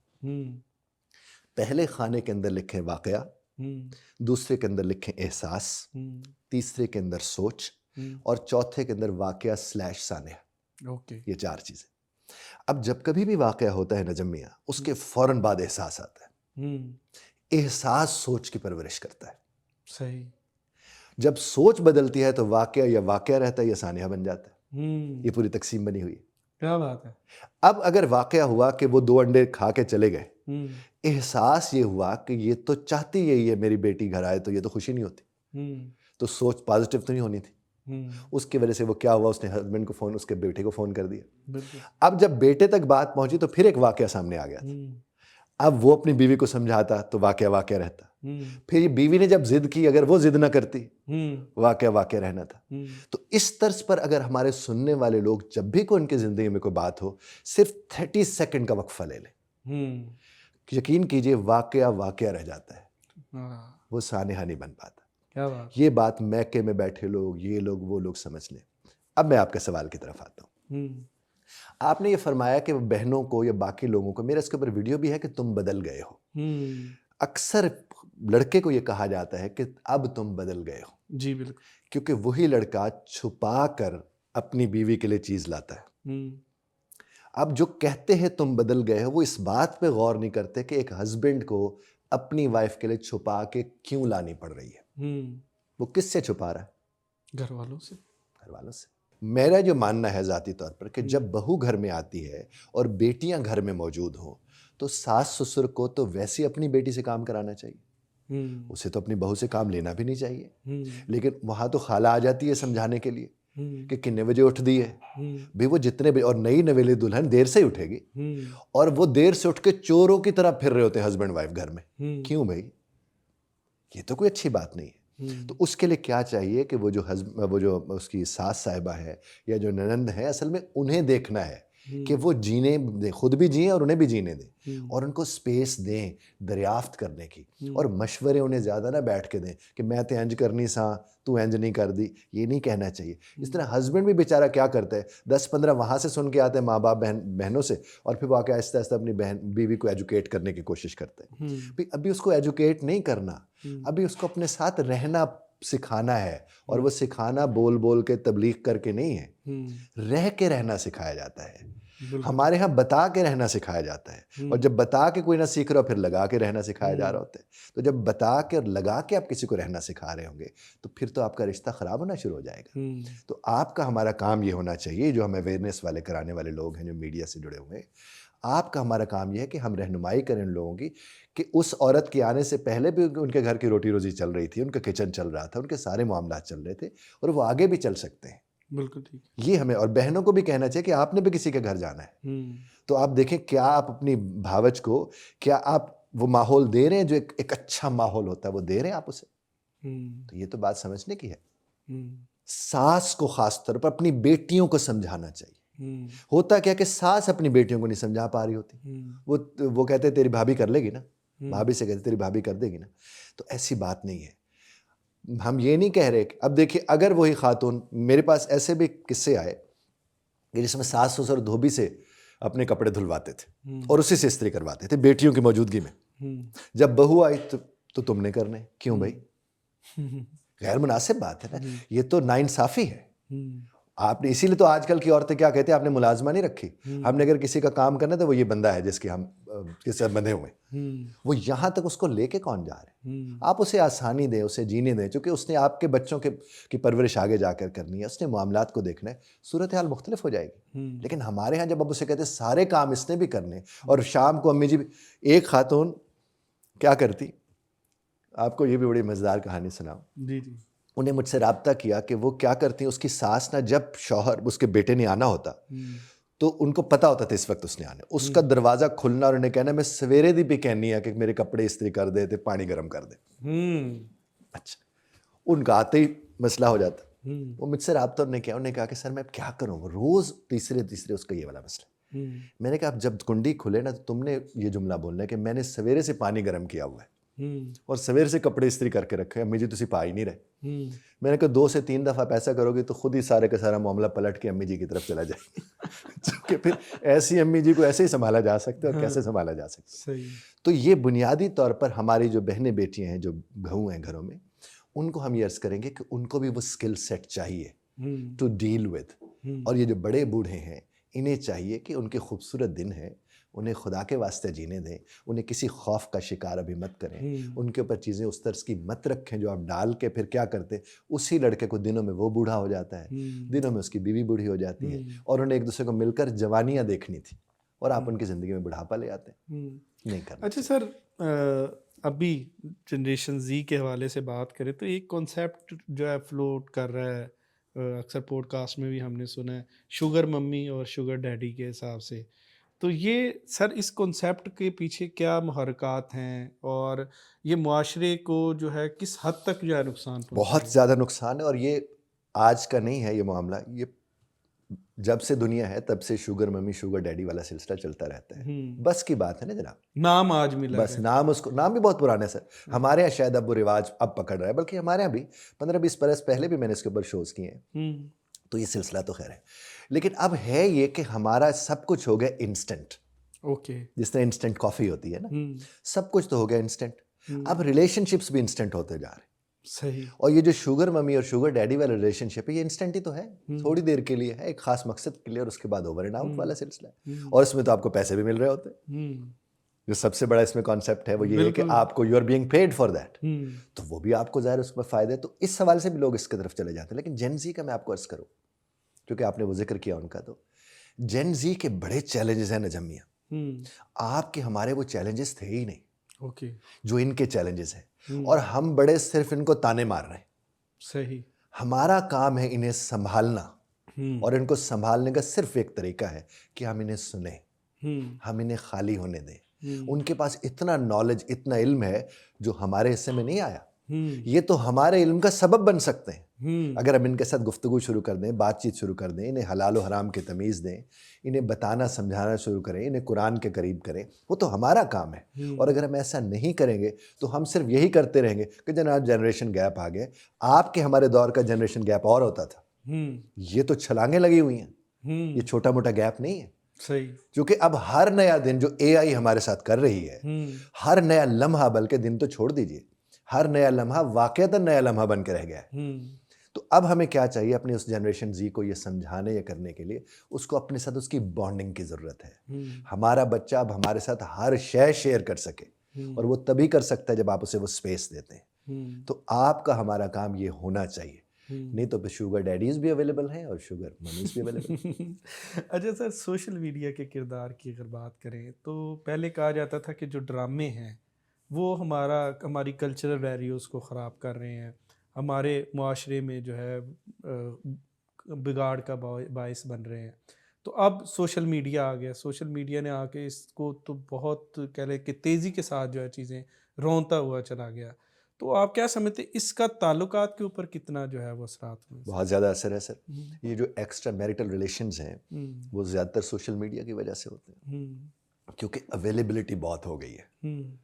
पहले खाने के अंदर लिखें वाकया, दूसरे के अंदर लिखें एहसास, तीसरे के अंदर सोच और चौथे के अंदर वाकया / सानिया। ओके। ये 4 चीजें। अब जब कभी भी वाकया होता है नजम मियां, उसके फौरन बाद एहसास आता है। एहसास सोच की परवरिश करता है। सही। जब सोच बदलती है तो वाकया या वाकया रहता है या सानिया बन जाता है। ये पूरी तकसीम बनी हुई है। क्या बात है। अब अगर वाकया हुआ कि वो 2 अंडे खा के चले गए, एहसास ये हुआ कि ये तो चाहती यही है मेरी बेटी घर आए, तो ये तो खुशी नहीं होती, तो सोच पॉजिटिव तो नहीं होनी थी। उसकी वजह से वो क्या हुआ, उसने हस्बैंड को फोन, उसके बेटे को फोन कर दिया। अब जब बेटे तक बात पहुंची तो फिर एक वाकया सामने आ गया था। अब वो अपनी बीवी को समझाता तो वाकया वाकया रहता। फिर बीवी ने जब जिद की, अगर वो जिद ना करती वाकया वाकया रहना था। तो इस तर्ज पर अगर हमारे सुनने वाले लोग जब भी कोई उनकी जिंदगी में कोई बात हो, सिर्फ 30 सेकंड का वक्फा ले लें, यकीन कीजिए वाकया वाकया रह जाता है, वो सानिहा नहीं बन पाता। क्या बात। ये बात मैके में बैठे लोग, ये लोग, वो लोग समझ लें। अब मैं आपके सवाल की तरफ आता हूँ। आपने ये फरमाया कि बहनों को या बाकी लोगों को, मेरा इसके ऊपर वीडियो भी है कि तुम बदल गए हो। अक्सर लड़के को ये कहा जाता है कि अब तुम बदल गए हो। जी बिल्कुल। क्योंकि वही लड़का छुपा कर अपनी बीवी के लिए चीज लाता है। अब जो कहते हैं तुम बदल गए हो, वो इस बात पे गौर नहीं करते कि एक हस्बैंड को अपनी वाइफ के लिए छुपा के क्यों लानी पड़ रही है। वो किससे छुपा रहा है? घर वालों से। घर वालों से। मेरा जो मानना है जाती तौर पर कि जब बहू घर में आती है और बेटियां घर में मौजूद हो, तो सास ससुर को तो वैसे अपनी बेटी से काम कराना चाहिए, उसे तो अपनी बहू से काम लेना भी नहीं चाहिए। लेकिन वहां तो खाला आ जाती है समझाने के लिए कि कितने बजे उठ दी है भाई, वो जितने बजे, और नई नवेली दुल्हन देर से ही उठेगी और वो देर से उठ के चोरों की तरह फिर रहे होते हैं हस्बैंड वाइफ घर में। क्यों भाई, ये तो कोई अच्छी बात नहीं है। तो उसके लिए क्या चाहिए कि वो जो उसकी सास साहिबा है या जो ननंद है, असल में उन्हें देखना है कि वो जीने दें, खुद भी जिए और उन्हें भी जीने दें, और उनको स्पेस दें दरियाफ्त करने की, और मशवरे उन्हें ज़्यादा ना बैठ के दें कि मैं तो इंज करनी सा, तू इंज नहीं कर दी, ये नहीं कहना चाहिए। इस तरह हस्बैंड भी बेचारा क्या करता है, 10-15 वहाँ से सुन के आते हैं माँ बाप बहनों से, और फिर वो आके आहिस्ता आहिस्ता अपनी बीवी को एजुकेट करने की कोशिश करते हैं। भाई अभी उसको एजुकेट नहीं करना, अभी उसको अपने साथ रहना सिखाना है, और वो सिखाना बोल बोल के तबलीग करके नहीं है, रह के रहना सिखाया जाता है। हमारे यहाँ बता के रहना सिखाया जाता है, और जब बता के कोई ना सीख रहा फिर लगा के रहना सिखाया जा रहा होता है। तो जब बता के और लगा के आप किसी को रहना सिखा रहे होंगे तो फिर तो आपका रिश्ता ख़राब होना शुरू हो जाएगा। तो आपका हमारा काम ये होना चाहिए, जो हम अवेयरनेस वाले कराने वाले लोग हैं जो मीडिया से जुड़े हुए हैं, आपका हमारा काम यह है कि हम रहनुमाई करें उन लोगों की कि उस औरत के आने से पहले भी उनके घर की रोटी रोजी चल रही थी, उनका किचन चल रहा था, उनके सारे मामला चल रहे थे और वो आगे भी चल सकते हैं। बिल्कुल ठीक। ये हमें और बहनों को भी कहना चाहिए कि आपने भी किसी के घर जाना है, तो आप देखें क्या आप अपनी भावज को, क्या आप वो माहौल दे रहे हैं जो एक अच्छा माहौल होता है, वो दे रहे हैं आप उसे। तो ये तो बात समझने की है। सास को खास तौर पर अपनी बेटियों को समझाना चाहिए। होता क्या कि सास अपनी बेटियों को नहीं समझा पा रही होती, वो कहते तेरी भाभी कर लेगी ना, भाभी से कहते तेरी भाभी कर देगी ना। तो ऐसी बात नहीं है। हम ये नहीं कह रहे कि अब देखिए, अगर वही खातून, मेरे पास ऐसे भी किस्से आए कि जिसमें सास ससुर धोबी से अपने कपड़े धुलवाते थे और उसी से इस्त्री करवाते थे बेटियों की मौजूदगी में। जब बहू आई तो तुमने करने, क्यों भाई? गैर मुनासिब बात है ना, ये तो नाइंसाफी है। आपने, इसीलिए तो आजकल की औरतें क्या कहते हैं, आपने मुलाजमा नहीं रखी। हमने अगर किसी का काम करना है तो वो ये बंदा है जिसके हम किससे बंधे हुए, वो यहाँ तक उसको लेके कौन जा रहे हैं? आप उसे आसानी दें, उसे जीने दें, क्योंकि उसने आपके बच्चों की परवरिश आगे जाकर करनी है, उसने मामलात को देखना है, सूरत हाल मुख्तलिफ हो जाएगी। लेकिन हमारे यहाँ जब अब उसे कहते हैं सारे काम इसने भी करने, और शाम को अम्मी जी, एक खातून क्या करती, आपको ये भी बड़ी मज़ेदार कहानी सुनाऊं। जी जी। उन्हें मुझसे रब्ता किया कि वो क्या करती हैं, उसकी सास ना, जब शौहर उसके बेटे ने आना होता तो उनको पता होता था इस वक्त उसने आना, उसका दरवाज़ा खुलना और उन्हें कहना मैं सवेरे दी भी कहनी है कि मेरे कपड़े इस्त्री कर दे, ते पानी गर्म कर दे। अच्छा, उनका आते ही मसला हो जाता। वो मुझसे रब्ता उन्होंने किया, उन्होंने कहा कि सर मैं क्या करूँ, रोज़ तीसरे उसका ये वाला मसला। मैंने कहा अब जब कुंडी खुले ना तो तुमने ये जुमला बोलना है कि मैंने सवेरे से पानी गर्म किया हुआ है और सवेरे से कपड़े इस्त्री करके रखे, अम्मी जी तुसी पा ही नहीं रहे। मैंने कहा 2 से 3 दफ़ा पैसा करोगे तो खुद ही सारे का सारा मामला पलट के अम्मी जी की तरफ चला जाएगा। कि फिर ऐसी अम्मी जी को ऐसे ही संभाला जा सकता है और कैसे संभाला जा सकता है। तो ये बुनियादी तौर पर हमारी जो बहनें बेटियां हैं, जो बहू हैं घरों में, उनको हम ये अर्ज़ करेंगे कि उनको भी वो स्किल सेट चाहिए टू डील विद। और ये जो बड़े बूढ़े हैं, इन्हें चाहिए कि उनके खूबसूरत दिन हैं, उन्हें खुदा के वास्ते जीने दें, उन्हें किसी खौफ का शिकार अभी मत करें, उनके ऊपर चीज़ें उस तर्ज की मत रखें जो आप डाल के फिर क्या करते, उसी लड़के को दिनों में वो बूढ़ा हो जाता है, दिनों में उसकी बीवी बूढ़ी हो जाती है, और उन्हें एक दूसरे को मिलकर जवानियाँ देखनी थी और आप उनकी ज़िंदगी में बुढ़ापा ले आते हैं। नहीं करना। अच्छा सर, अभी जनरेशन जी के हवाले से बात करें तो एक कॉन्सेप्ट जो है फ्लोट कर रहा है, अक्सर पॉडकास्ट में भी हमने सुना है, शुगर मम्मी और शुगर डैडी के हिसाब से। तो ये सर, इस कॉन्सेप्ट के पीछे क्या मुहरकात हैं और ये मुआशरे को जो है किस हद तक जो है नुकसान पहुंचाएगा? बहुत ज़्यादा नुकसान है, और ये आज का नहीं है ये मामला, ये जब से दुनिया है तब से शुगर मम्मी शुगर डैडी वाला सिलसिला चलता रहता है। बस की बात है ना जनाब, नाम आज मिला बस नाम, उसको नाम भी बहुत पुराना है सर। हमारे यहाँ शायद अब वो रिवाज अब पकड़ रहा है, बल्कि हमारे यहाँ भी 15-20 बरस पहले भी मैंने इसके ऊपर शोज़ किए हैं। तो ये सिलसिला तो खैर है, लेकिन अब है ये कि हमारा सब कुछ हो गया इंस्टेंट। ओके। जिस तरह इंस्टेंट कॉफ़ी होती है ना, सब कुछ तो हो गया इंस्टेंट। अब रिलेशनशिप्स भी इंस्टेंट होते जा रहे हैं। सही। और ये जो शुगर मम्मी और शुगर डैडी वाला रिलेशनशिप है, ये इंस्टेंट ही तो है, थोड़ी देर के लिए है, एक खास मकसद के लिए, और उसके बाद ओवर एंड आउट वाला सिलसिला है। और इसमें तो आपको पैसे भी मिल रहे होते हैं। जो सबसे बड़ा इसमें कॉन्सेप्ट है वो ये है कि आपको you are being paid for that, तो वो भी आपको ज़ाहिर उसमें फ़ायदे। तो इस सवाल से भी लोग इसकी तरफ चले जाते हैं। लेकिन जेन ज़ी का मैं आपको अर्ज़ करूँ, क्योंकि आपने वो जिक्र किया उनका, तो जेन ज़ी के बड़े चैलेंजेस हैं नजम मियां। आपके हमारे वो चैलेंजेस थे ही नहीं, ओके, जो इनके चैलेंजेस हैं, और हम बड़े सिर्फ इनको ताने मार रहे हैं। सही। हमारा काम है इन्हें संभालना, और इनको संभालने का सिर्फ एक तरीका है कि हम इन्हें सुने, हम इन्हें खाली होने दें। उनके पास इतना नॉलेज, इतना इल्म है जो हमारे हिस्से में नहीं आया। ये तो हमारे इल्म का सबब बन सकते हैं अगर हम इनके साथ गुफ्तगू शुरू कर दें, बातचीत शुरू कर दें, इन्हें हलाल और हराम की तमीज़ दें, इन्हें बताना समझाना शुरू करें, इन्हें कुरान के करीब करें। वो तो हमारा काम है। और अगर हम ऐसा नहीं करेंगे तो हम सिर्फ यही करते रहेंगे कि जनाब जनरेशन गैप आ गए। आपके हमारे दौर का जनरेशन गैप और होता था। ये तो छलांगे लगी हुई हैं, ये छोटा मोटा गैप नहीं है। सही। क्योंकि अब हर नया दिन जो AI हमारे साथ कर रही है, हर नया लम्हा, बल्कि दिन तो छोड़ दीजिए, हर नया लम्हा वाकईतन नया लम्हा बन के रह गया है। तो अब हमें क्या चाहिए, अपनी उस जनरेशन जी को ये समझाने या करने के लिए उसको अपने साथ उसकी बॉन्डिंग की ज़रूरत है। हमारा बच्चा अब हमारे साथ हर शय शेयर कर सके, और वो तभी कर सकता है जब आप उसे वो स्पेस देते हैं। तो आपका हमारा काम ये होना चाहिए, नहीं तो फिर शुगर डैडीज भी अवेलेबल हैं और शुगर मम्मीज भी अवेलेबल। अच्छा सर, सोशल मीडिया के किरदार की अगर बात करें तो पहले कहा जाता था कि जो ड्रामे हैं वो हमारी कल्चरल वैल्यूज़ को ख़राब कर रहे हैं, हमारे मुआशरे में जो है बिगाड़ का बायस बन रहे हैं। तो अब सोशल मीडिया आ गया, सोशल मीडिया ने आके इसको तो बहुत कह लें कि तेज़ी के साथ जो है चीज़ें रौंदता हुआ चला गया। तो आप क्या समझते हैं इसका ताल्लुकात के ऊपर कितना जो है वो असरात हुए? बहुत ज़्यादा असर है सर। ये जो एक्स्ट्रा मैरिटल रिलेशंस हैं वो ज़्यादातर सोशल मीडिया की वजह से होते हैं, क्योंकि अवेलेबिलिटी बहुत हो गई है।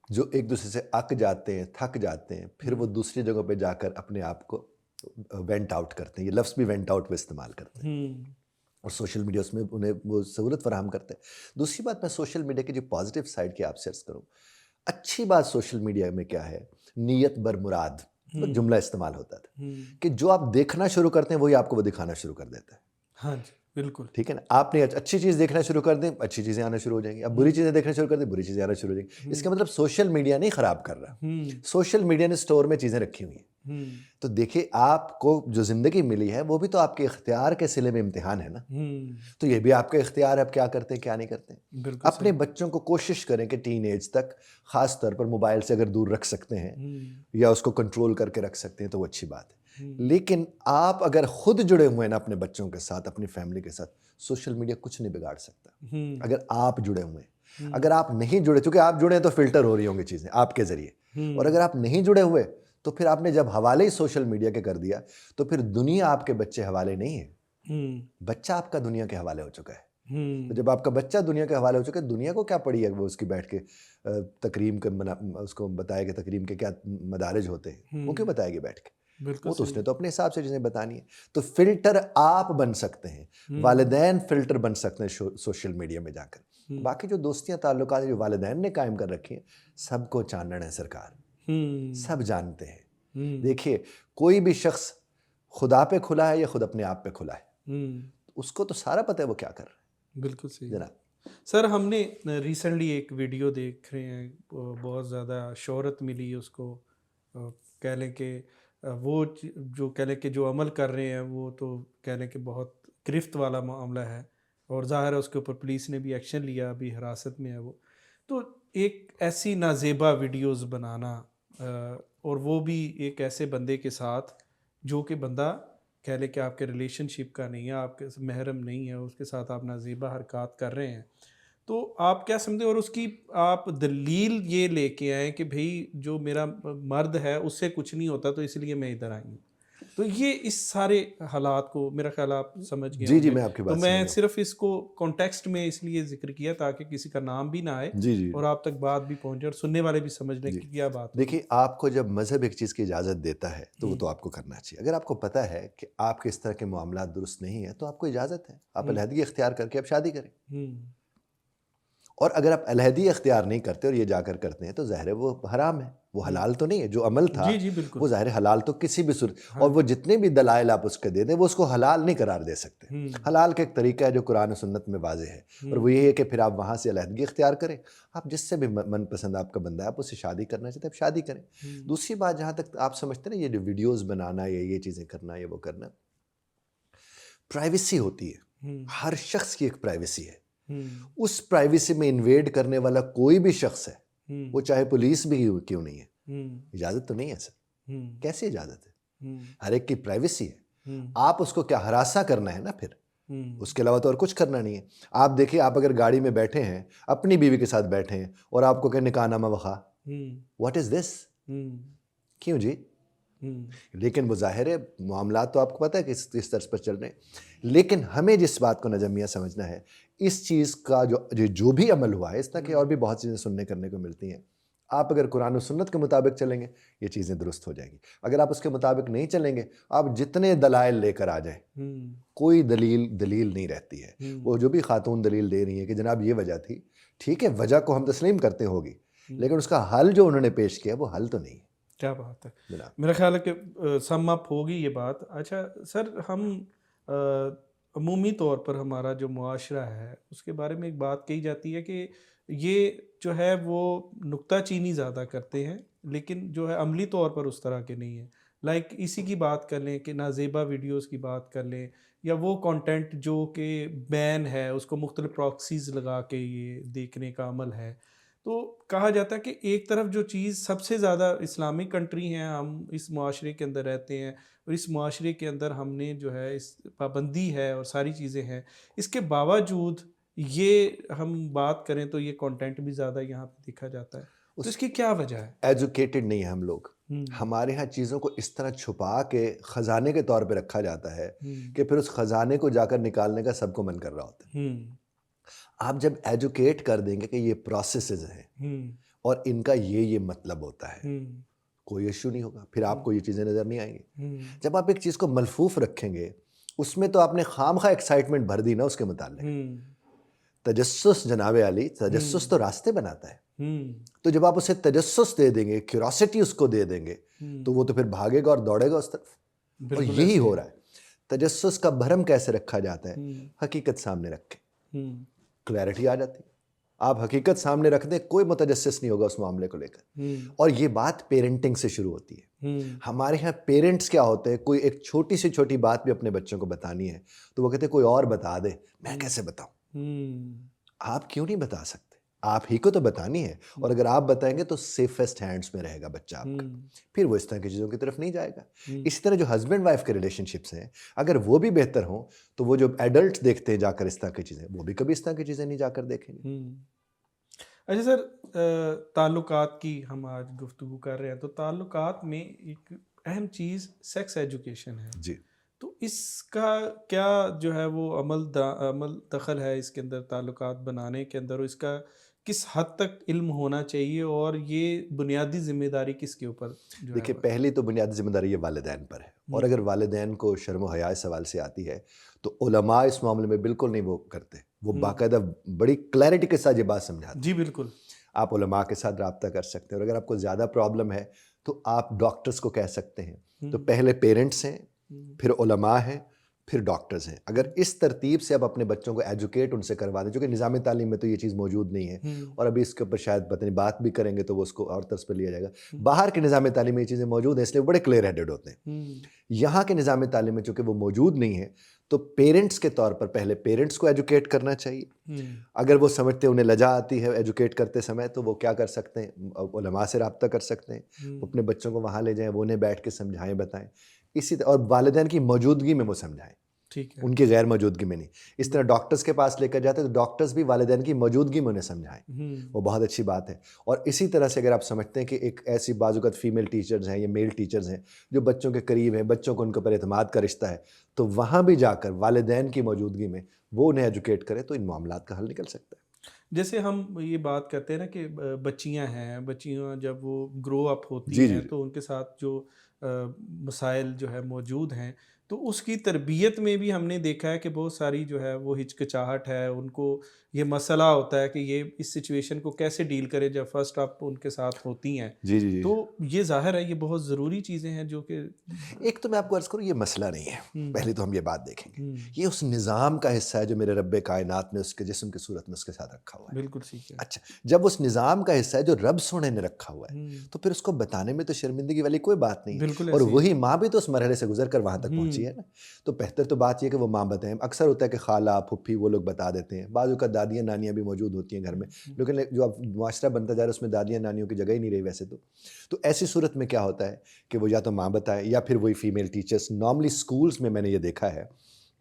जो एक दूसरे से अक जाते हैं, थक जाते हैं, फिर वो दूसरी जगह पे जाकर अपने आप को वेंट आउट करते हैं। ये लफ्ज़ भी वेंट आउट में इस्तेमाल करते हैं, और सोशल मीडिया उसमें उन्हें वो सहूलत फराहम करते हैं। दूसरी बात, मैं सोशल मीडिया की जो पॉजिटिव साइड की आपसे अर्ज़ करूँ, अच्छी बात सोशल मीडिया में क्या है, नीयत बर मुराद तो जुमला इस्तेमाल होता था कि जो आप देखना शुरू करते हैं वही आपको वो दिखाना शुरू कर देता है। हाँ जी, बिल्कुल। ठीक है ना, आपने अच्छी चीज़ देखना शुरू कर दें, अच्छी चीज़ें आना शुरू हो जाएंगी। अब बुरी चीज़ें देखना शुरू कर दें, बुरी चीज़ें आना शुरू हो जाएंगी। इसका मतलब सोशल मीडिया नहीं ख़राब कर रहा, सोशल मीडिया ने स्टोर में चीज़ें रखी हुई हैं। तो देखिए, आपको जो ज़िंदगी मिली है वो भी तो आपके इख्तियार के सिले में इम्तिहान है ना। तो ये भी आपका इख्तियार है, आप क्या करते हैं क्या नहीं करते हैं। अपने बच्चों को कोशिश करें कि टीन एज तक ख़ास तौर पर मोबाइल से अगर दूर रख सकते हैं या उसको कंट्रोल करके रख सकते हैं तो वो अच्छी बात है। लेकिन आप अगर खुद जुड़े हुए हैं ना अपने बच्चों के साथ, अपनी फैमिली के साथ, सोशल मीडिया कुछ नहीं बिगाड़ सकता। अगर आप जुड़े हुए हैं, अगर आप नहीं जुड़े, क्योंकि आप जुड़े हैं तो फिल्टर हो रही होंगी चीज़ें आपके ज़रिए, और अगर आप नहीं जुड़े हुए तो फिर आपने जब हवाले ही सोशल मीडिया के कर दिया तो फिर दुनिया आपके बच्चे हवाले नहीं है, बच्चा आपका दुनिया के हवाले हो चुका है। तो जब आपका बच्चा दुनिया के हवाले हो चुका है, दुनिया को क्या पड़ी है वो उसकी बैठ के तकरीम के उसको बताएगा तकरीम के क्या मदारिज होते हैं, वो क्यों बताएगी बैठ के, वो तो उसने तो अपने हिसाब से चीज़ें बतानी है। तो फिल्टर आप बन सकते हैं, वालिदैन फिल्टर बन सकते हैं सोशल मीडिया में जाकर। बाकी जो दोस्तियाँ ताल्लुकात जो वालिदैन ने कायम कर रखी हैं, सबको चानन है सरकार, सब जानते हैं। देखिए, कोई भी शख्स खुदा पे खुला है या खुद अपने आप पे खुला है, उसको तो सारा पता है वो क्या कर रहा है। बिल्कुल सही जनाब। सर, हमने रिसेंटली एक वीडियो देख रहे हैं, बहुत ज़्यादा शोहरत मिली उसको, कह लें कि वो जो कह लें कि जो अमल कर रहे हैं वो तो कह लें कि बहुत गिरफ्त वाला मामला है, और ज़ाहिर है उसके ऊपर पुलिस ने भी एक्शन लिया, अभी हिरासत में है वो। तो एक ऐसी नाजेबा वीडियोस बनाना, और वो भी एक ऐसे बंदे के साथ जो कि बंदा कह लें कि आपके रिलेशनशिप का नहीं है, आपके महरम नहीं है, उसके साथ आप नाजेबा हरकत कर रहे हैं, तो आप क्या समझते, और उसकी आप दलील ये लेके आए कि भाई जो मेरा मर्द है उससे कुछ नहीं होता तो इसलिए मैं इधर आई हूँ। तो ये इस सारे हालात को मेरा ख्याल आप समझ गए जी जी, होंगे। मैं आपकी तो बात मैं समझ गया। सिर्फ इसको कॉन्टेक्स्ट में इसलिए जिक्र किया ताकि किसी का नाम भी ना आए जी जी और आप तक बात भी पहुंचे और सुनने वाले भी समझ लें जी। कि क्या बात है। देखिए, आपको जब मज़हब एक चीज़ की इजाज़त देता है तो वो तो आपको करना चाहिए। अगर आपको पता है कि आपके इस तरह के मामला दुरुस्त नहीं है तो आपको इजाज़त है, आप अलहदगी इख्तियार करके आप शादी करें। और अगर आप अलहदी इख्तियार नहीं करते और ये जाकर करते हैं तो ज़ाहिर है वो हराम है, वो हलाल तो नहीं है। जो अमल था जी जी बिल्कुल, वो ज़ाहिर है हलाल तो किसी भी सूरत, और वो जितने भी दलाइल आप उसके दे दें वो उसको हलाल नहीं करार दे सकते। हलाल का एक तरीका है जो कुरान और सुन्नत में वाज़ेह है, और वो ये है कि फिर आप वहाँ से अलहदगी इख्तियार करें। आप जिससे भी मनपसंद आपका बंदा है आप उससे शादी करना चाहते हैं आप शादी करें। दूसरी बात, जहाँ तक आप समझते हैं ना ये जो वीडियोज़ बनाना या ये चीज़ें करना या वो करना, प्राइवेसी होती है, हर शख्स की एक प्राइवेसी है। उस प्राइवेसी में इन्वेड करने वाला कोई भी शख्स है, वो चाहे पुलिस भी क्यों नहीं है, इजाजत तो नहीं है सर। कैसी इजाजत है? हर एक की प्राइवेसी है। आप उसको क्या हरासा करना है ना, फिर उसके अलावा तो और कुछ करना नहीं है। आप देखिए, आप अगर गाड़ी में बैठे हैं, अपनी बीवी के साथ बैठे हैं और आपको कहें निकाहनामा वखा, व्हाट इज दिस? क्यों जी? लेकिन वो जाहिर है मामला तो आपको पता है कि किस तर्ज पर चल रहे हैं। लेकिन हमें जिस बात को नजमिया समझना है, इस चीज़ का जो भी अमल हुआ है, इस तरह की और भी बहुत चीज़ें सुनने करने को मिलती हैं। आप अगर कुरान और सुन्नत के मुताबिक चलेंगे ये चीज़ें दुरुस्त हो जाएगी। अगर आप उसके मुताबिक नहीं चलेंगे, आप जितने दलाइल लेकर आ जाएं, कोई दलील नहीं रहती है। वो जो भी खातून दलील दे रही है कि जनाब ये वजह थी, ठीक है, वजह को हम तस्लीम करते होगी, लेकिन उसका हल जो उन्होंने पेश किया वो हल तो नहीं है। क्या बात है। जनाब। मेरा ख्याल है कि सम अप होगी ये बात। अच्छा सर, हम अमूमी तौर पर हमारा जो मुआशरा है उसके बारे में एक बात कही जाती है कि ये जो है वो नुक्ताचीनी ज़्यादा करते हैं, लेकिन जो है अमली तौर पर उस तरह के नहीं हैं। लाइक इसी की बात कर लें कि नाजेबा वीडियोस की बात कर लें, या वो कंटेंट जो कि बैन है उसको मुख्तलिफ प्रॉक्सीज लगा के ये देखने का अमल है। तो कहा जाता है कि एक तरफ जो चीज़ सबसे ज़्यादा इस्लामिक कंट्री हैं, हम इस मुआशरे के अंदर रहते हैं और इस मुआशरे के अंदर हमने जो है इस पाबंदी है और सारी चीज़ें हैं, इसके बावजूद ये हम बात करें तो ये कंटेंट भी ज़्यादा यहाँ पे देखा जाता है। तो उस इसकी क्या वजह है? एजुकेटेड नहीं है हम लोग। हुँ, हमारे यहाँ चीज़ों को इस तरह छुपा के ख़जाने के तौर पे रखा जाता है हुँ, कि फिर उस ख़जाने को जाकर निकालने का सबको मन कर रहा होता है। हुँ, आप जब एजुकेट कर देंगे कि ये प्रोसेसेस हैं हुँ, और इनका ये मतलब होता है, हुँ, कोई इश्यू नहीं होगा, फिर हुँ, आपको ये चीज़ें नज़र नहीं आएंगी। हुँ, जब आप एक चीज़ को मलफूफ रखेंगे, उसमें तो आपने खामखा एक्साइटमेंट भर दी ना उसके मुतालिक। हुँ, तजस्सुस जनाब आली, तजस्सुस हुँ, तो रास्ते बनाता है। हुँ, तो जब आप उसे तजस्सुस दे देंगे, क्यूरोसिटी उसको दे देंगे, हुँ, तो वो तो फिर भागेगा और दौड़ेगा उस तरफ। और बिल्कुल यही ऐसे हो है। रहा है। तजस्सुस का भरम कैसे रखा जाता है? हुँ, हकीकत सामने रख के हुँ, क्लैरिटी आ जाती है। आप हकीकत सामने रख दें, कोई मुतजस्सिस नहीं होगा उस मामले को लेकर। हुँ, और ये बात पेरेंटिंग से शुरू होती है। हुँ, हमारे यहाँ पेरेंट्स क्या होते हैं, कोई एक छोटी से छोटी बात भी अपने बच्चों को बतानी है तो वो कहते हैं कोई और बता दे, मैं हुँ, कैसे बताऊं? हुँ, आप क्यों नहीं बता सकते? आप ही को तो बतानी है, और हुँ, अगर आप बताएंगे तो सेफेस्ट हैंड्स में रहेगा बच्चा आपका। हुँ, फिर वो इस तरह की चीज़ों की तरफ नहीं जाएगा। हुँ, इसी तरह जो हस्बैंड वाइफ के रिलेशनशिप्स हैं, अगर वो भी बेहतर हों तो वो जो एडल्ट देखते हैं जाकर इस तरह की चीज़ें, वो भी कभी इस तरह की चीज़ें नहीं जाकर देखेंगे। हुँ। अच्छा सर, ताल्लुकात की हम आज गुफ्तगू कर रहे हैं, तो ताल्लुकात में एक अहम चीज़ सेक्स एजुकेशन है। जी। तो इसका क्या जो है वो अमल दखल है इसके अंदर, ताल्लुकात बनाने के अंदर, और इसका किस हद तक इल्म होना चाहिए, और ये बुनियादी ज़िम्मेदारी किसके ऊपर जो है देखिए, वो? पहली तो बुनियादी ज़िम्मेदारी ये वालिदैन पर है, और हुँ, अगर वालिदैन को शर्म और हया इस सवाल से आती है, तो उलमा इस मामले में बिल्कुल नहीं वो करते। वो हुँ। बाकायदा बड़ी क्लैरिटी के साथ ये बात समझाते जी, हैं। बिल्कुल। आप उलमा के साथ रब्ता कर सकते हैं, और अगर आपको ज़्यादा प्रॉब्लम है, तो आप डॉक्टर्स को कह सकते हैं। तो हुँ, पहले पेरेंट्स हैं, हुँ, फिर उलमा हैं, फिर डॉक्टर्स हैं। हुँ, अगर इस तरतीब से आप अपने बच्चों को एजुकेट उनसे करवा दें, चूँकि निज़ाम तालीम में तो ये चीज़ मौजूद नहीं है, हुँ, और अभी इसके ऊपर शायद पता नहीं बात भी करेंगे तो वो उसको और तर्ज पर लिया जाएगा। हुँ, बाहर के निज़ाम तालीम में ये चीज़ें मौजूद हैं, इसलिए वो बड़े क्लियर हेडेड होते हैं। हुँ, यहाँ के निज़ाम तालीम में चूँकि वो मौजूद नहीं है, तो पेरेंट्स के तौर पर पहले पेरेंट्स को एजुकेट करना चाहिए। हुँ, अगर वो समझते हैं, उन्हें लजा आती है एजुकेट करते समय, तो वो क्या कर सकते हैं, उलमा से रब्ता कर सकते हैं। वो हुँ, अपने बच्चों को वहाँ ले जाएँ, वो उन्हें बैठ के समझाएँ, बताएँ। और वालिदैन की मौजूदगी में वो समझाएँ, ठीक है। उनकी गैर मौजूदगी में नहीं। इस तरह हुँ, डॉक्टर्स के पास लेकर जाते हैं, तो डॉक्टर्स भी वालिदैन की मौजूदगी में उन्हें समझाएँ। हुँ, वो बहुत अच्छी बात है। और इसी तरह से अगर आप समझते हैं कि एक ऐसी बाज़-औक़ात फीमेल टीचर्स हैं या मेल टीचर्स हैं, जो बच्चों के करीब हैं, बच्चों को उनके ऊपर एतमाद का रिश्ता है, तो वहाँ भी जाकर वालिदैन की मौजूदगी में वो उन्हें एजुकेट करें, तो इन मामलात का हल निकल सकता है। जैसे हम ये बात करते हैं ना कि बच्चियां हैं, बच्चियां जब वो ग्रो अप होती जी, जी, हैं जी। तो उनके साथ जो मसाइल जो है मौजूद हैं, तो उसकी तरबियत में भी हमने देखा है कि बहुत सारी जो है वो हिचकिचाहट है, उनको ये मसला होता है कि ये इस सिचुएशन को कैसे डील करें जब फर्स्ट आप उनके साथ होती हैं। जी, जी, तो जी। ये ज़ाहिर है ये बहुत ज़रूरी चीज़ें हैं जो कि एक तो मैं आपको अर्ज़ करूँ, ये मसला नहीं है। हुँ, पहले तो हम ये बात देखेंगे। हुँ, ये उस निज़ाम का हिस्सा है जो मेरे रब्बे कायनात ने उसके जिस्म की सूरत में उसके साथ रखा हुआ है। बिल्कुल ठीक है। अच्छा, जब उस निज़ाम का हिस्सा है जो रब सोने ने रखा हुआ है, हुँ, तो फिर उसको बताने में तो शर्मिंदगी वाली कोई बात नहीं है। बिल्कुल और ऐसे ही है। वही माँ भी तो उस मरहले से गुज़र कर वहाँ तक पहुँची है हुँ, ना। तो बेहतर तो बात ये है कि वो माँ बताएँ। अक्सर होता है कि खाला, फूफी वो लोग बता देते हैं। बाज़ औक़ात दादियाँ, नानियाँ भी मौजूद होती हैं घर में। हुँ, लेकिन जो अब मुआशरा बनता जा रहा है उसमें दादियाँ, नानियों की जगह ही नहीं रही वैसे तो। तो ऐसी सूरत में क्या होता है कि वो या तो माँ बताए या फिर वही फीमेल टीचर्स। नॉर्मली स्कूल्स में मैंने ये देखा है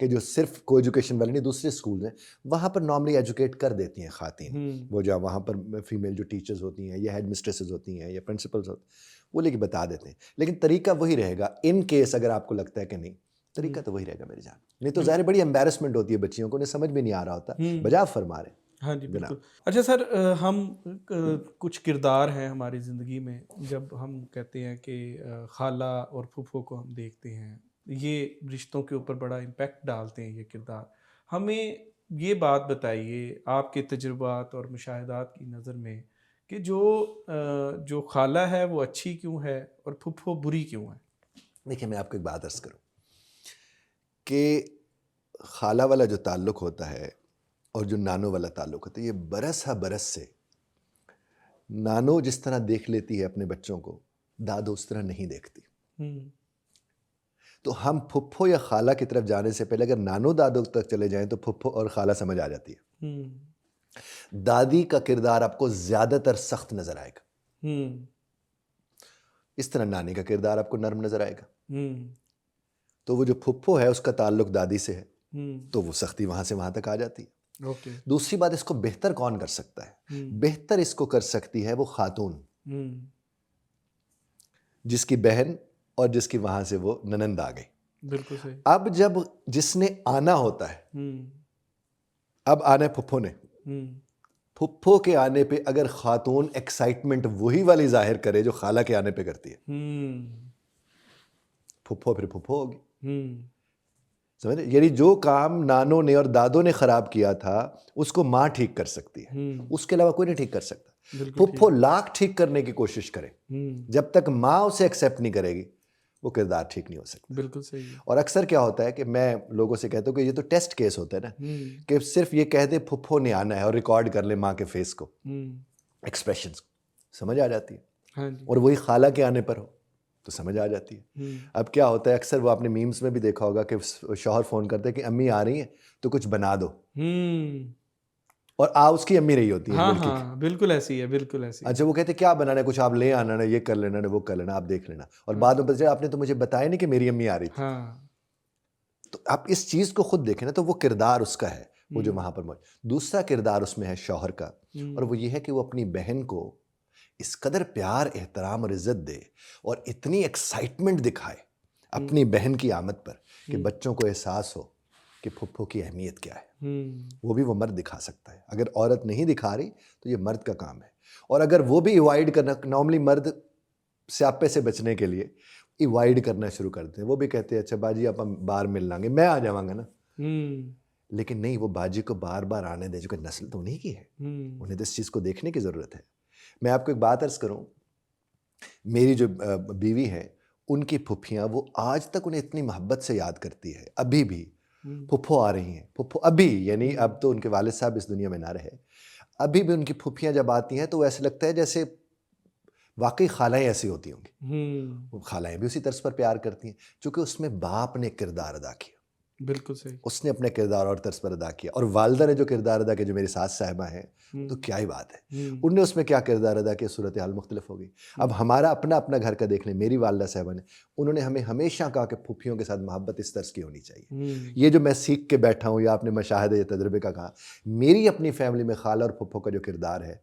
कि जो सिर्फ़ को-एजुकेशन वाले नहीं, दूसरे स्कूल हैं, वहाँ पर नॉर्मली एजुकेट कर देती हैं ख़ातिन। हुँ, वो जो वहाँ पर फीमेल जो टीचर्स होती हैं या हेड मिस्ट्रेसेस होती हैं या प्रिंसिपल्स होते हैं, वो लेके बता देते हैं। लेकिन तरीका वही रहेगा, इन केस अगर आपको लगता है कि नहीं, हुँ, तरीका तो वही रहेगा मेरी जान। नहीं तो बिल्कुल। ज़ाहिर है बड़ी एम्बैरेसमेंट होती है बच्चियों को, उन्हें समझ में नहीं आ रहा होता। हुँ। बजाय आप फरमा रहे हाँ जी, हैं। बिल्कुल। जनाब। अच्छा सर, हम कुछ किरदार हैं हमारी ज़िंदगी में, जब हम कहते हैं कि खाला और फूफो को हम देखते हैं, ये रिश्तों के ऊपर बड़ा इम्पैक्ट डालते हैं ये किरदार। हमें ये बात बताइए आपके तजुर्बात और मुशाहिदात की नज़र में कि जो खाला है वो अच्छी क्यों है और फुफ्फो बुरी क्यों है? देखिए, मैं आपको एक बात अर्ज़ करूँ कि खाला वाला जो ताल्लुक़ होता है और जो नानो वाला ताल्लुक़ होता है, ये बरस हा बरस से नानो जिस तरह देख लेती है अपने बच्चों को, दादो उस तरह नहीं देखती। हम्म तो हम फुफ्फो या खाला की तरफ जाने से पहले अगर नानो दादो तक चले जाएं तो फुफ्फो और खाला समझ आ जाती है। हम्म दादी का किरदार आपको ज़्यादातर सख्त नज़र आएगा, हम्म इस तरह नानी का किरदार आपको नर्म नज़र आएगा। हम्म तो वो जो फुफ्फो है उसका ताल्लुक़ दादी से है, हम्म तो वो सख्ती वहाँ से वहाँ तक आ जाती है। ओके दूसरी बात, इसको बेहतर कौन कर सकता है? हम्म बेहतर इसको कर सकती है वो खातून हम्म जिसकी बहन और जिसकी वहाँ से वो ननंद आ गई। बिल्कुल सही। अब जब जिसने आना होता है, हम्म अब आना है फुफ्फो ने, हम्म फुफ्फो के आने पे अगर खातून एक्साइटमेंट वही वाली जाहिर करे जो खाला के आने पे करती है, हम्म फुफ्फो फिर फुफ्फो होगी। हम्म समझ रहे? यानी जो काम नानो ने और दादो ने खराब किया था उसको माँ ठीक कर सकती है, उसके अलावा कोई नहीं ठीक कर सकता। बिल्कुल फुफ्फो ठीक। लाख ठीक करने की कोशिश करे, जब तक माँ उसे एक्सेप्ट नहीं करेगी वो किरदार ठीक नहीं हो सकता। बिल्कुल सही है। और अक्सर क्या होता है कि मैं लोगों से कहता हूँ कि ये तो टेस्ट केस होता है ना, कि सिर्फ ये कह दे फुफ्फो ने आना है और रिकॉर्ड कर ले माँ के फेस को, एक्सप्रेशंस, समझ आ जाती है। हाँ जी। और वही खाला के आने पर हो तो समझ आ जाती है। अब क्या होता है, अक्सर वो आपने मीम्स में भी देखा होगा कि शौहर फ़ोन करते हैं कि अम्मी आ रही हैं तो कुछ बना दो, और उसकी अम्मी रही होती है हाँ लड़की की। हाँ बिल्कुल ऐसी है, बिल्कुल ऐसी है। अच्छा, वो कहते क्या बनाना है, कुछ आप ले आना ना, ये कर लेना ना, वो कर लेना, आप देख लेना, और बाद में पता चला आपने तो मुझे बताया नहीं कि मेरी अम्मी आ रही थी। हाँ तो आप इस चीज़ को खुद देखें ना, तो वो किरदार उसका है, वो जो वहाँ पर मौजूद। दूसरा किरदार उसमें है शौहर का, और वो ये है कि वो अपनी बहन को इस कदर प्यार, एहतराम और इज्जत दे और इतनी एक्साइटमेंट दिखाए अपनी बहन की आमद पर कि बच्चों को एहसास हो कि फुफ्फो की अहमियत क्या है। वो भी वो मर्द दिखा सकता है। अगर औरत नहीं दिखा रही तो ये मर्द का काम है। और अगर वो भी अवॉइड करना, नॉर्मली मर्द स्यापे से बचने के लिए अवॉइड करना शुरू करते हैं, वो भी कहते हैं अच्छा बाजी आप हम बाहर मिल लांगे, मैं आ जाऊंगा ना। लेकिन नहीं, वो बाजी को बार बार आने दे, जो कि नस्ल तो उन्हीं की है, उन्हें तो इस चीज़ को देखने की ज़रूरत है। मैं आपको एक बात अर्ज़ करूं, मेरी जो बीवी है, उनकी फुफ्फियाँ, वो आज तक उन्हें इतनी मोहब्बत से याद करती है, अभी भी फुफ्फो आ रही हैं, फुफ्फो अभी, यानी अब तो उनके वालिद साहब इस दुनिया में ना रहे, अभी भी उनकी फुफ्फियाँ जब आती हैं तो ऐसे लगता है जैसे वाकई खालाएँ ऐसी होती होंगी। वो खालाएँ भी उसी तर्ज पर प्यार करती हैं, चूँकि उसमें बाप ने किरदार अदा किया, बिल्कुल सही। उसने अपने किरदार और तर्ज पर अदा किया। और वालदा ने जो किरदार अदा किया, जो मेरी सास साहिबा हैं, तो क्या ही बात है, उनने उसमें क्या किरदार अदा किया, सूरत हाल मुख्तलिफ हो गई। अब हमारा अपना अपना घर का देख लें, मेरी वालदा साहिबा ने, उन्होंने हमें हमेशा कहा कि फुफ्फियों के साथ मोहब्बत इस तर्ज की होनी चाहिए। ये जो मैं सीख के बैठा हूँ, या आपने मुशाहिदे या तजुर्बे का कहा, मेरी अपनी फैमिली में खाला और फुफ्फो का जो किरदार है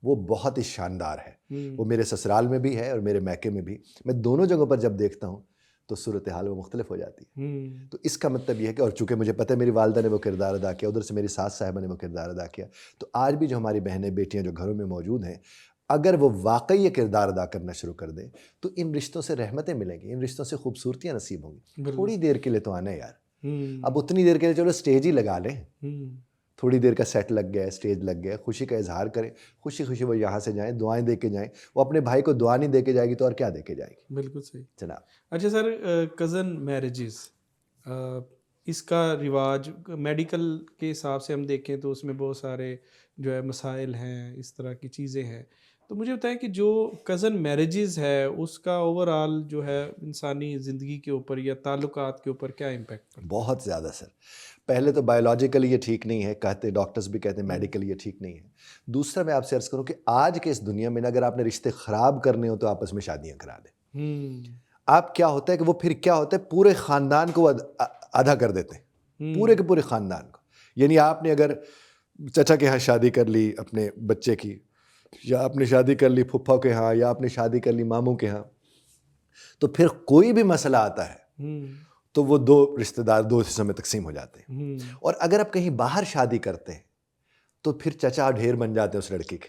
वो बहुत ही शानदार है। वो मेरे ससुराल में भी है और मेरे मैके में भी। मैं दोनों जगहों पर जब देखता हूँ तो सूरत हाल वो मुख्तलिफ हो जाती है। तो इसका मतलब ये है कि, और चूँकि मुझे पता है मेरी वालदा ने वो किरदार अदा किया, उधर से मेरी सास साहिबा ने वो किरदार अदा किया, तो आज भी जो हमारी बहनें बेटियाँ जो घरों में मौजूद हैं, अगर वो वाकई ये किरदार अदा करना शुरू कर दें तो इन रिश्तों से रहमतें मिलेंगी, इन रिश्तों से खूबसूरतियाँ नसीब होंगी। थोड़ी देर के लिए तो आना है यार, अब उतनी देर के लिए चलो स्टेज ही लगा लें, थोड़ी देर का सेट लग गया, स्टेज लग गया, खुशी का इजहार करें, खुशी खुशी वो यहाँ से जाएं, दुआएं दे के जाएं। वो अपने भाई को दुआ नहीं दे के जाएगी तो और क्या दे के जाएगी। बिल्कुल सही जनाब। अच्छा सर, कज़न मैरिजेस, इसका रिवाज मेडिकल के हिसाब से हम देखें तो उसमें बहुत सारे जो है मसाइल हैं, इस तरह की चीज़ें हैं। तो मुझे बताएं कि जो कज़न मैरिजेस है उसका ओवरऑल जो है इंसानी ज़िंदगी के ऊपर या ताल्लुकात के ऊपर क्या इम्पैक्ट पड़ता है? बहुत ज़्यादा सर। पहले तो बायोलॉजिकली ये ठीक नहीं है, कहते डॉक्टर्स भी कहते हैं मेडिकली ये ठीक नहीं है। दूसरा मैं आपसे अर्ज़ करूँ कि आज के इस दुनिया में अगर आपने रिश्ते ख़राब करने हो तो आपस में शादियाँ करा दें। आप क्या होता है कि वो फिर क्या होता है, पूरे ख़ानदान को आधा कर देते हैं, पूरे के पूरे ख़ानदान को। यानी आपने अगर चचा के यहाँ शादी कर ली अपने बच्चे की, या आपने शादी कर ली फुफ्फा के यहाँ, या आपने शादी कर ली मामू के यहाँ, तो फिर कोई भी मसला आता है तो वो दो रिश्तेदार दो हिस्सों में तकसीम हो जाते हैं। और अगर आप कहीं बाहर शादी करते हैं तो फिर चचा ढेर बन जाते हैं उस लड़की के,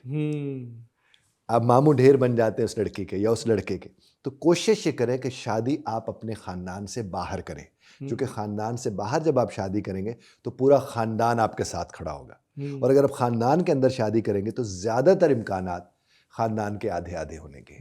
आप मामू ढेर बन जाते हैं उस लड़की के या उस लड़के के। तो कोशिश ये करें कि शादी आप अपने ख़ानदान से बाहर करें, क्योंकि ख़ानदान से बाहर जब आप शादी करेंगे तो पूरा ख़ानदान आपके साथ खड़ा होगा। और अगर आप ख़ानदान के अंदर शादी करेंगे तो ज़्यादातर इम्कानात ख़ानदान के आधे आधे होने के।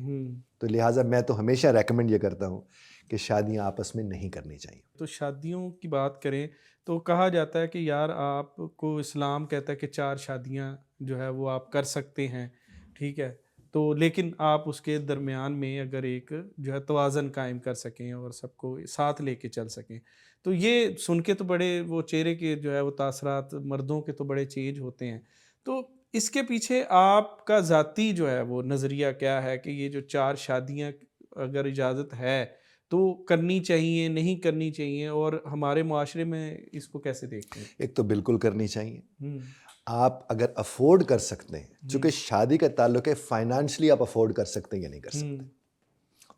तो लिहाजा मैं तो हमेशा रेकमेंड ये करता हूँ कि शादियाँ आपस में नहीं करनी चाहिए। तो शादियों की बात करें तो कहा जाता है कि यार आपको इस्लाम कहता है कि 4 शादियां जो है वो आप कर सकते हैं, ठीक है। तो लेकिन आप उसके दरमियान में अगर एक जो है तवाज़न कायम कर सकें और सबको साथ लेके चल सकें, तो ये सुन के तो बड़े वो चेहरे के जो है वो तासरात मर्दों के तो बड़े चेंज होते हैं। तो इसके पीछे आपका ज़ाती जो है वो नज़रिया क्या है कि ये जो 4 शादियां अगर इजाज़त है तो करनी चाहिए, नहीं करनी चाहिए, और हमारे मुआशरे में इसको कैसे देखते हैं? एक तो बिल्कुल करनी चाहिए। हुँ, आप अगर अफोर्ड कर सकते हैं, चूँकि हुँ, शादी का ताल्लुक है फाइनेंशियली आप अफोर्ड कर सकते हैं या नहीं कर सकते। हुँ,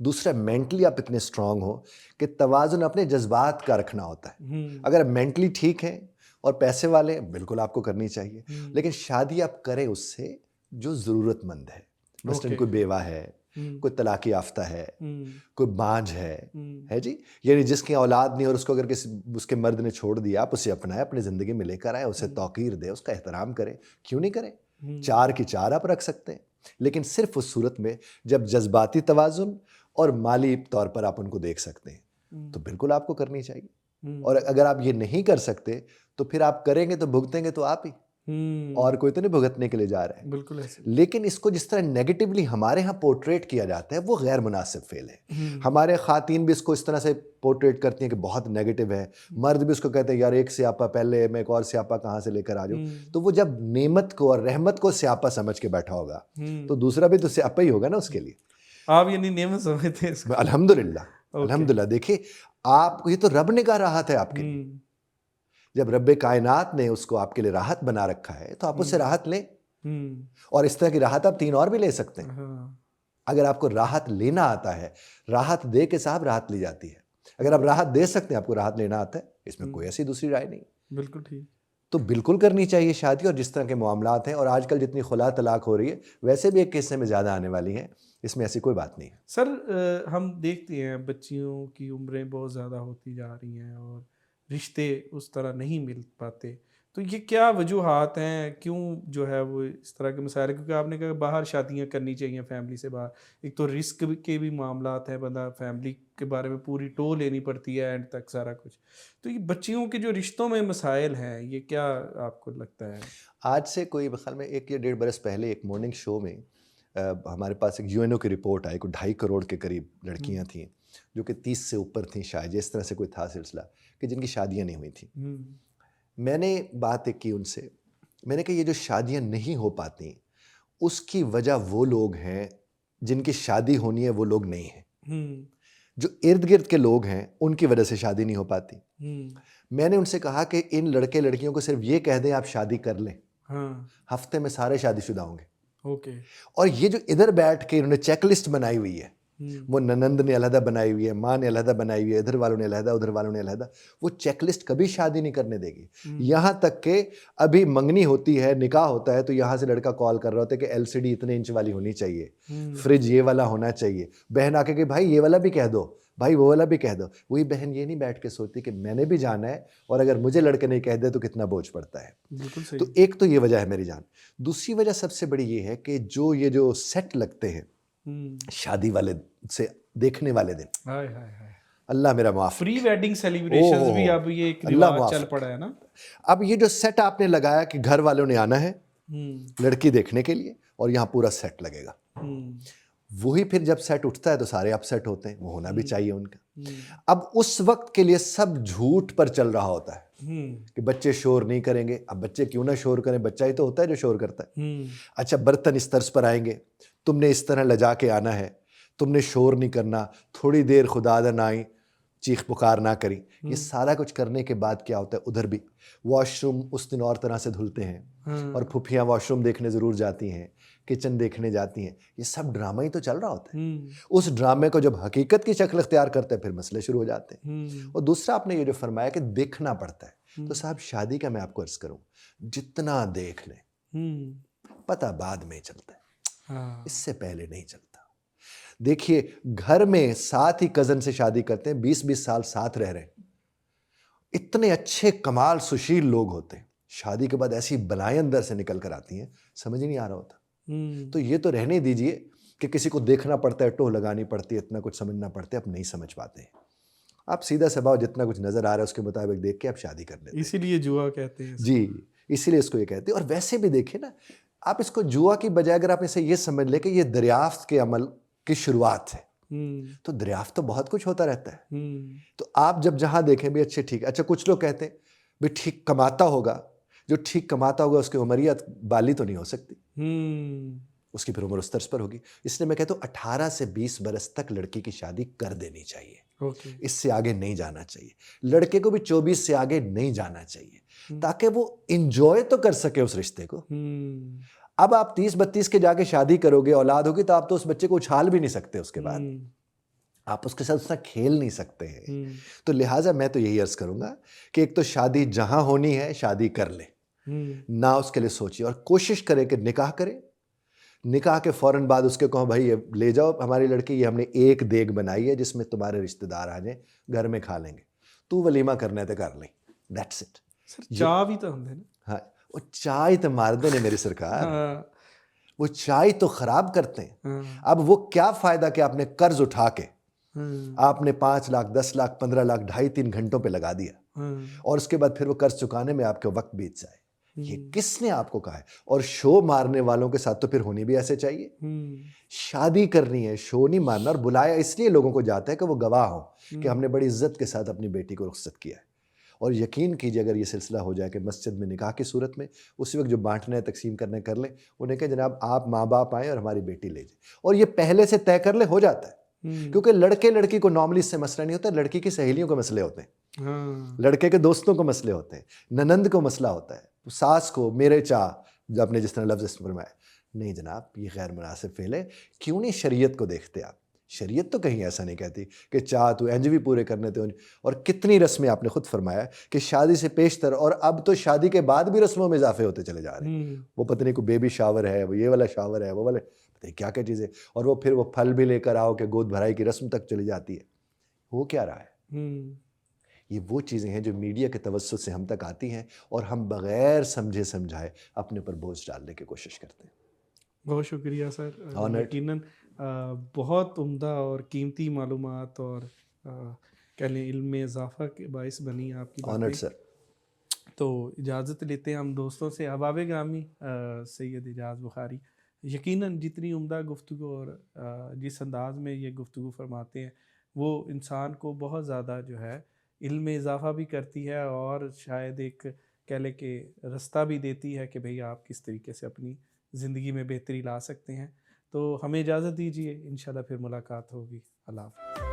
दूसरा, मेंटली आप इतने स्ट्रांग हो कि तवाज़ुन अपने जज़्बात का रखना होता है। हुँ, अगर आप मेंटली ठीक हैं और पैसे वाले हैं, बिल्कुल आपको करनी चाहिए। हुँ, लेकिन शादी आप करें उससे जो ज़रूरतमंद है। मसलन ओके, कोई बेवा है, हुँ, कोई तलाक़ याफ़्ता है, हुँ, कोई बांझ हुँ, है जी? यानी जिसकी औलाद नहीं और उसको अगर किसी उसके मर्द ने छोड़ दिया, आप उसे अपनाएँ, अपनी ज़िंदगी में लेकर आएँ, उसे हुँ, तौक़ीर दें, उसका एहतराम करें। क्यों नहीं करें? हुँ, 4 की 4 आप रख सकते हैं, लेकिन सिर्फ़ उस सूरत में जब जज़्बाती तवाज़ुन और माली तौर पर आप उनको देख सकते हैं, हुँ, तो बिल्कुल आपको करनी चाहिए। हुँ, और अगर आप ये नहीं कर सकते, तो फिर आप करेंगे तो भुगतेंगे तो आप ही, हुँ, और कोई तो नहीं भुगतने के लिए जा रहा है। बिल्कुल ऐसे। लेकिन इसको जिस तरह नेगेटिवली हमारे यहाँ पोर्ट्रेट किया जाता है, वो गैर मुनासिब फ़ेल है। हुँ, हमारे ख़ातीन भी इसको इस तरह से पोर्ट्रेट करती हैं कि बहुत नेगेटिव है। मर्द भी उसको कहते हैं, यार एक स्यापा पहले, मैं एक और स्यापा कहाँ से लेकर आ जाऊँ। हुँ, तो वो जब नेमत को और रहमत को स्यापा समझ के बैठा होगा, तो हुँ, दूसरा भी तो स्यापा ही होगा ना उसके लिए। आप यानी नेमत समझते हैं इसको? अल्हम्दुलिल्लाह, ओके, अल्हम्दुलिल्लाह। देखिए, आप ये तो रब ने कहा राहत है आपके लिए। हुँ, जब रब्बे कायनात ने उसको आपके लिए राहत बना रखा है, तो आप उससे हुँ, राहत लें। हुँ, और इस तरह की राहत आप 3 और भी ले सकते हैं। हाँ, अगर आपको राहत लेना आता है, राहत दे के साहब राहत ली जाती है। अगर आप राहत दे सकते हैं, आपको राहत लेना आता है, इसमें हुँ, कोई ऐसी दूसरी राय नहीं। बिल्कुल ठीक। तो बिल्कुल करनी चाहिए शादी, और जिस तरह के मामलात हैं, और आजकल जितनी खुला तलाक हो रही है, वैसे भी एक किस्से में ज़्यादा आने वाली हैं, इसमें ऐसी कोई बात नहीं है। सर हम देखते हैं बच्चियों की उम्रें बहुत ज़्यादा होती जा रही हैं और रिश्ते उस तरह नहीं मिल पाते। तो ये क्या वजूहात हैं, क्यों जो है वो इस तरह के मसाइल, क्योंकि आपने कहा बाहर शादियां करनी चाहिए फैमिली से बाहर, एक तो रिस्क के भी मामलात हैं, बंदा फैमिली के बारे में पूरी टो लेनी पड़ती है एंड तक सारा कुछ। तो ये बच्चियों के जो रिश्तों में मसाइल हैं, ये क्या आपको लगता है? आज से कोई ख्याल में 1 या डेढ़ बरस पहले एक मॉर्निंग शो में हमारे पास एक यूएनओ की रिपोर्ट आई, कोई 2.5 करोड़ के करीब लड़कियां हुँ, थीं, जो कि 30 से ऊपर थीं शायद, इस तरह से कोई था सिलसिला, कि जिनकी शादियां नहीं हुई थीं। हुँ, मैंने बात एक की उनसे, मैंने कहा ये जो शादियां नहीं हो पाती, उसकी वजह वो लोग हैं जिनकी शादी होनी है, वो लोग नहीं हैं। हुँ, जो इर्द गिर्द के लोग हैं, उनकी वजह से शादी नहीं हो पाती। हुँ, मैंने उनसे कहा कि इन लड़के लड़कियों को सिर्फ ये कह दें आप शादी कर लें, हाँ, हफ्ते में सारे शादीशुदा होंगे। ओके, और ये जो इधर बैठ के इन्होंने चेकलिस्ट बनाई हुई है, हुँ, वो ननंद ने अलहदा बनाई हुई है, माँ ने अलहदा बनाई हुई है, इधर वालों ने अलहदा, उधर वालों ने अलहदा, वो चेकलिस्ट कभी शादी नहीं करने देगी। हुँ, यहाँ तक कि अभी मंगनी होती है, निकाह होता है, तो यहाँ से लड़का कॉल कर रहा होता है कि एलसीडी इतने इंच वाली होनी चाहिए, हुँ, फ्रिज ये वाला होना चाहिए। बहन आके कि भाई ये वाला भी कह दो, भाई वो वाला भी कह दो। वही बहन ये नहीं बैठ के सोचती कि मैंने भी जाना है, और अगर मुझे लड़के नहीं कह दे तो कितना बोझ पड़ता है। बिल्कुल सही। तो एक तो ये वजह है मेरी जान। दूसरी वजह सबसे बड़ी ये है कि ये जो सेट लगते हैं हुँ। शादी वाले से देखने वाले दिन, हाय, हाय, हाय! अल्लाह मेरा माफ़ प्री रखे। वेडिंग ओ सेलिब्रेशंस भी हो, अब ये एक अल्लाह रिवाज माफ़ चल रखे। पड़ा है ना? अब ये जो सेट आपने लगाया कि घर वालों ने आना है हुँ, लड़की देखने के लिए, और यहाँ पूरा सेट लगेगा, हुँ, वही फिर जब सेट उठता है तो सारे अपसेट होते हैं, वो होना भी हुँ, चाहिए उनका। हुँ, अब उस वक्त के लिए सब झूठ पर चल रहा होता है हुँ, कि बच्चे शोर नहीं करेंगे। अब बच्चे क्यों ना शोर करें, बच्चा ही तो होता है जो शोर करता है। हुँ, अच्छा, बर्तन इस तर्ज पर आएंगे, तुमने इस तरह लजा के आना है, तुमने शोर नहीं करना, थोड़ी देर खुदादा ना आई, चीख पुकार ना करी। ये हुँ, सारा कुछ करने के बाद क्या होता है, उधर भी वॉशरूम उस दिन और तरह से धुलते हैं, और हाँ, फुफियाँ वॉशरूम देखने ज़रूर जाती हैं, किचन देखने जाती हैं। ये सब ड्रामा ही तो चल रहा होता है। हुँ, उस ड्रामे को जब हकीकत की शक्ल इख्तियार करते हैं, फिर मसले शुरू हो जाते हैं। हुँ, और दूसरा, आपने ये जो फरमाया कि देखना पड़ता है, तो हुँ, साहब शादी का मैं आपको अर्ज़ करूँ, जितना देख लें हुँ, पता बाद में चलता है, हाँ, इससे पहले नहीं चलता। देखिए, घर में साथ ही कज़न से शादी करते हैं, 20-20 साल साथ रह रहे हैं, इतने अच्छे कमाल सुशील लोग होते हैं, शादी के बाद ऐसी बलाएं अंदर से निकल कर आती हैं, समझ ही नहीं आ रहा होता। तो ये तो रहने दीजिए कि किसी को देखना पड़ता है, टोह लगानी पड़ती है, इतना कुछ समझना पड़ता है, आप नहीं समझ पाते हैं। आप सीधा स्वभाव जितना कुछ नज़र आ रहा है उसके मुताबिक देख के आप शादी कर लेते हैं। इसीलिए जुआ कहते हैं इसको। जी, इसीलिए इसको ये कहते हैं। और वैसे भी देखिए ना, आप इसको जुआ की बजाय अगर आप इसे ये समझ ले कि ये दरियाफ्त के अमल की शुरुआत है, तो दरियाफ्त तो बहुत कुछ होता रहता है। तो आप जब जहाँ देखें भी अच्छे ठीक, अच्छा कुछ लोग कहते हैं भी ठीक कमाता होगा, जो ठीक कमाता होगा उसकी उमरियत बाली तो नहीं हो सकती, उसकी फिर उम्र उस तर्ज पर होगी। इसलिए मैं कहता हूँ 18 से 20 बरस तक लड़की की शादी कर देनी चाहिए। इससे आगे नहीं जाना चाहिए। लड़के को भी 24 से आगे नहीं जाना चाहिए, ताकि वो इंजॉय तो कर सके उस रिश्ते को। अब आप 30-32 के जाके शादी करोगे, औलाद होगी, तो आप तो उस बच्चे को उछाल भी नहीं सकते, उसके बाद आप उसके साथ उतना खेल नहीं सकते हैं। तो लिहाजा मैं तो यही अर्ज करूंगा कि एक तो शादी जहां होनी है शादी कर ले, ना उसके लिए सोचिए, और कोशिश करें कि निकाह करें। निकाह के फौरन बाद उसके कहो भाई ये ले जाओ हमारी लड़की, ये हमने एक देग बनाई है जिसमें तुम्हारे रिश्तेदार आ जाए, घर में खा लेंगे, तू वलीमा करने तो कर ले, दैट्स इट। चाह भी तो होंगे ना। हाँ, वो चाय तो मार देने मेरी सरकार, वो चाय तो खराब करते हैं। अब वो क्या फायदा कि आपने कर्ज उठा के आपने 5 लाख 10 लाख 15 लाख 2.5-3 घंटों पे लगा दिया, और उसके बाद फिर वो कर्ज चुकाने में आपके वक्त बीत जाए। ये किसने आपको कहा है? और शो मारने वालों के साथ तो फिर होनी भी ऐसे चाहिए। शादी करनी है, शो नहीं मारना। और बुलाया इसलिए लोगों को जाता है कि वो गवाह हो कि हमने बड़ी इज्जत के साथ अपनी बेटी को रुखसत किया है। और यकीन कीजिए अगर ये सिलसिला हो जाए कि मस्जिद में निकाह की सूरत में, उसी वक्त जो बांटना है तकसीम करने कर ले, उन्हें कहें जनाब आप माँ बाप आए और हमारी बेटी ले जाए, और ये पहले से तय कर ले, हो जाता है। क्योंकि लड़के लड़की को नॉर्मली इससे मसला नहीं होता, लड़की की सहेलियों को मसले होते हैं, लड़के के दोस्तों को मसले होते हैं, ननंद को मसला होता है, सास को, मेरे चाह आपने जिस तरह लफ्ज़ फरमाया, नहीं जनाब ये गैर मुनासिब फेल है। क्यों नहीं शरीयत को देखते आप? शरीयत तो कहीं ऐसा नहीं कहती कि चाह तो इंज भी पूरे करने थे। और कितनी रस्में आपने खुद फरमाया कि शादी से पेशतर, और अब तो शादी के बाद भी रस्मों में इजाफे होते चले जा रहे हैं। वो पत्नी को बेबी शावर है, वो ये वाला शावर है, वो वाले पता क्या क्या चीज़ें, और वो फिर वो फल भी लेकर आओ कि गोद भराई की रस्म तक चली जाती है। हो क्या रहा है? ये वो चीज़ें हैं जो मीडिया के तवज्जुह से हम तक आती हैं, और हम बग़ैर समझे समझाए अपने पर बोझ डालने की कोशिश करते हैं। बहुत शुक्रिया सर, यकीनन बहुत उम्दा और कीमती मालूमात और कह लें इल्म में इजाफ़ा के बाइस बनी आपकी बातें सर। तो इजाज़त लेते हैं हम दोस्तों से। अहबाब ग्रामी, सैयद एजाज़ बुखारी यकीनन जितनी उम्दा गुफ्तगू और जिस अंदाज़ में ये गुफ्तगू फरमाते हैं, वो इंसान को बहुत ज़्यादा जो है इल्म में इजाफ़ा भी करती है, और शायद एक कह लें कि रास्ता भी देती है कि भाई आप किस तरीके से अपनी ज़िंदगी में बेहतरी ला सकते हैं। तो हमें इजाज़त दीजिए, इंशाल्लाह फिर मुलाकात होगी। अल्लाह हाफ़िज़।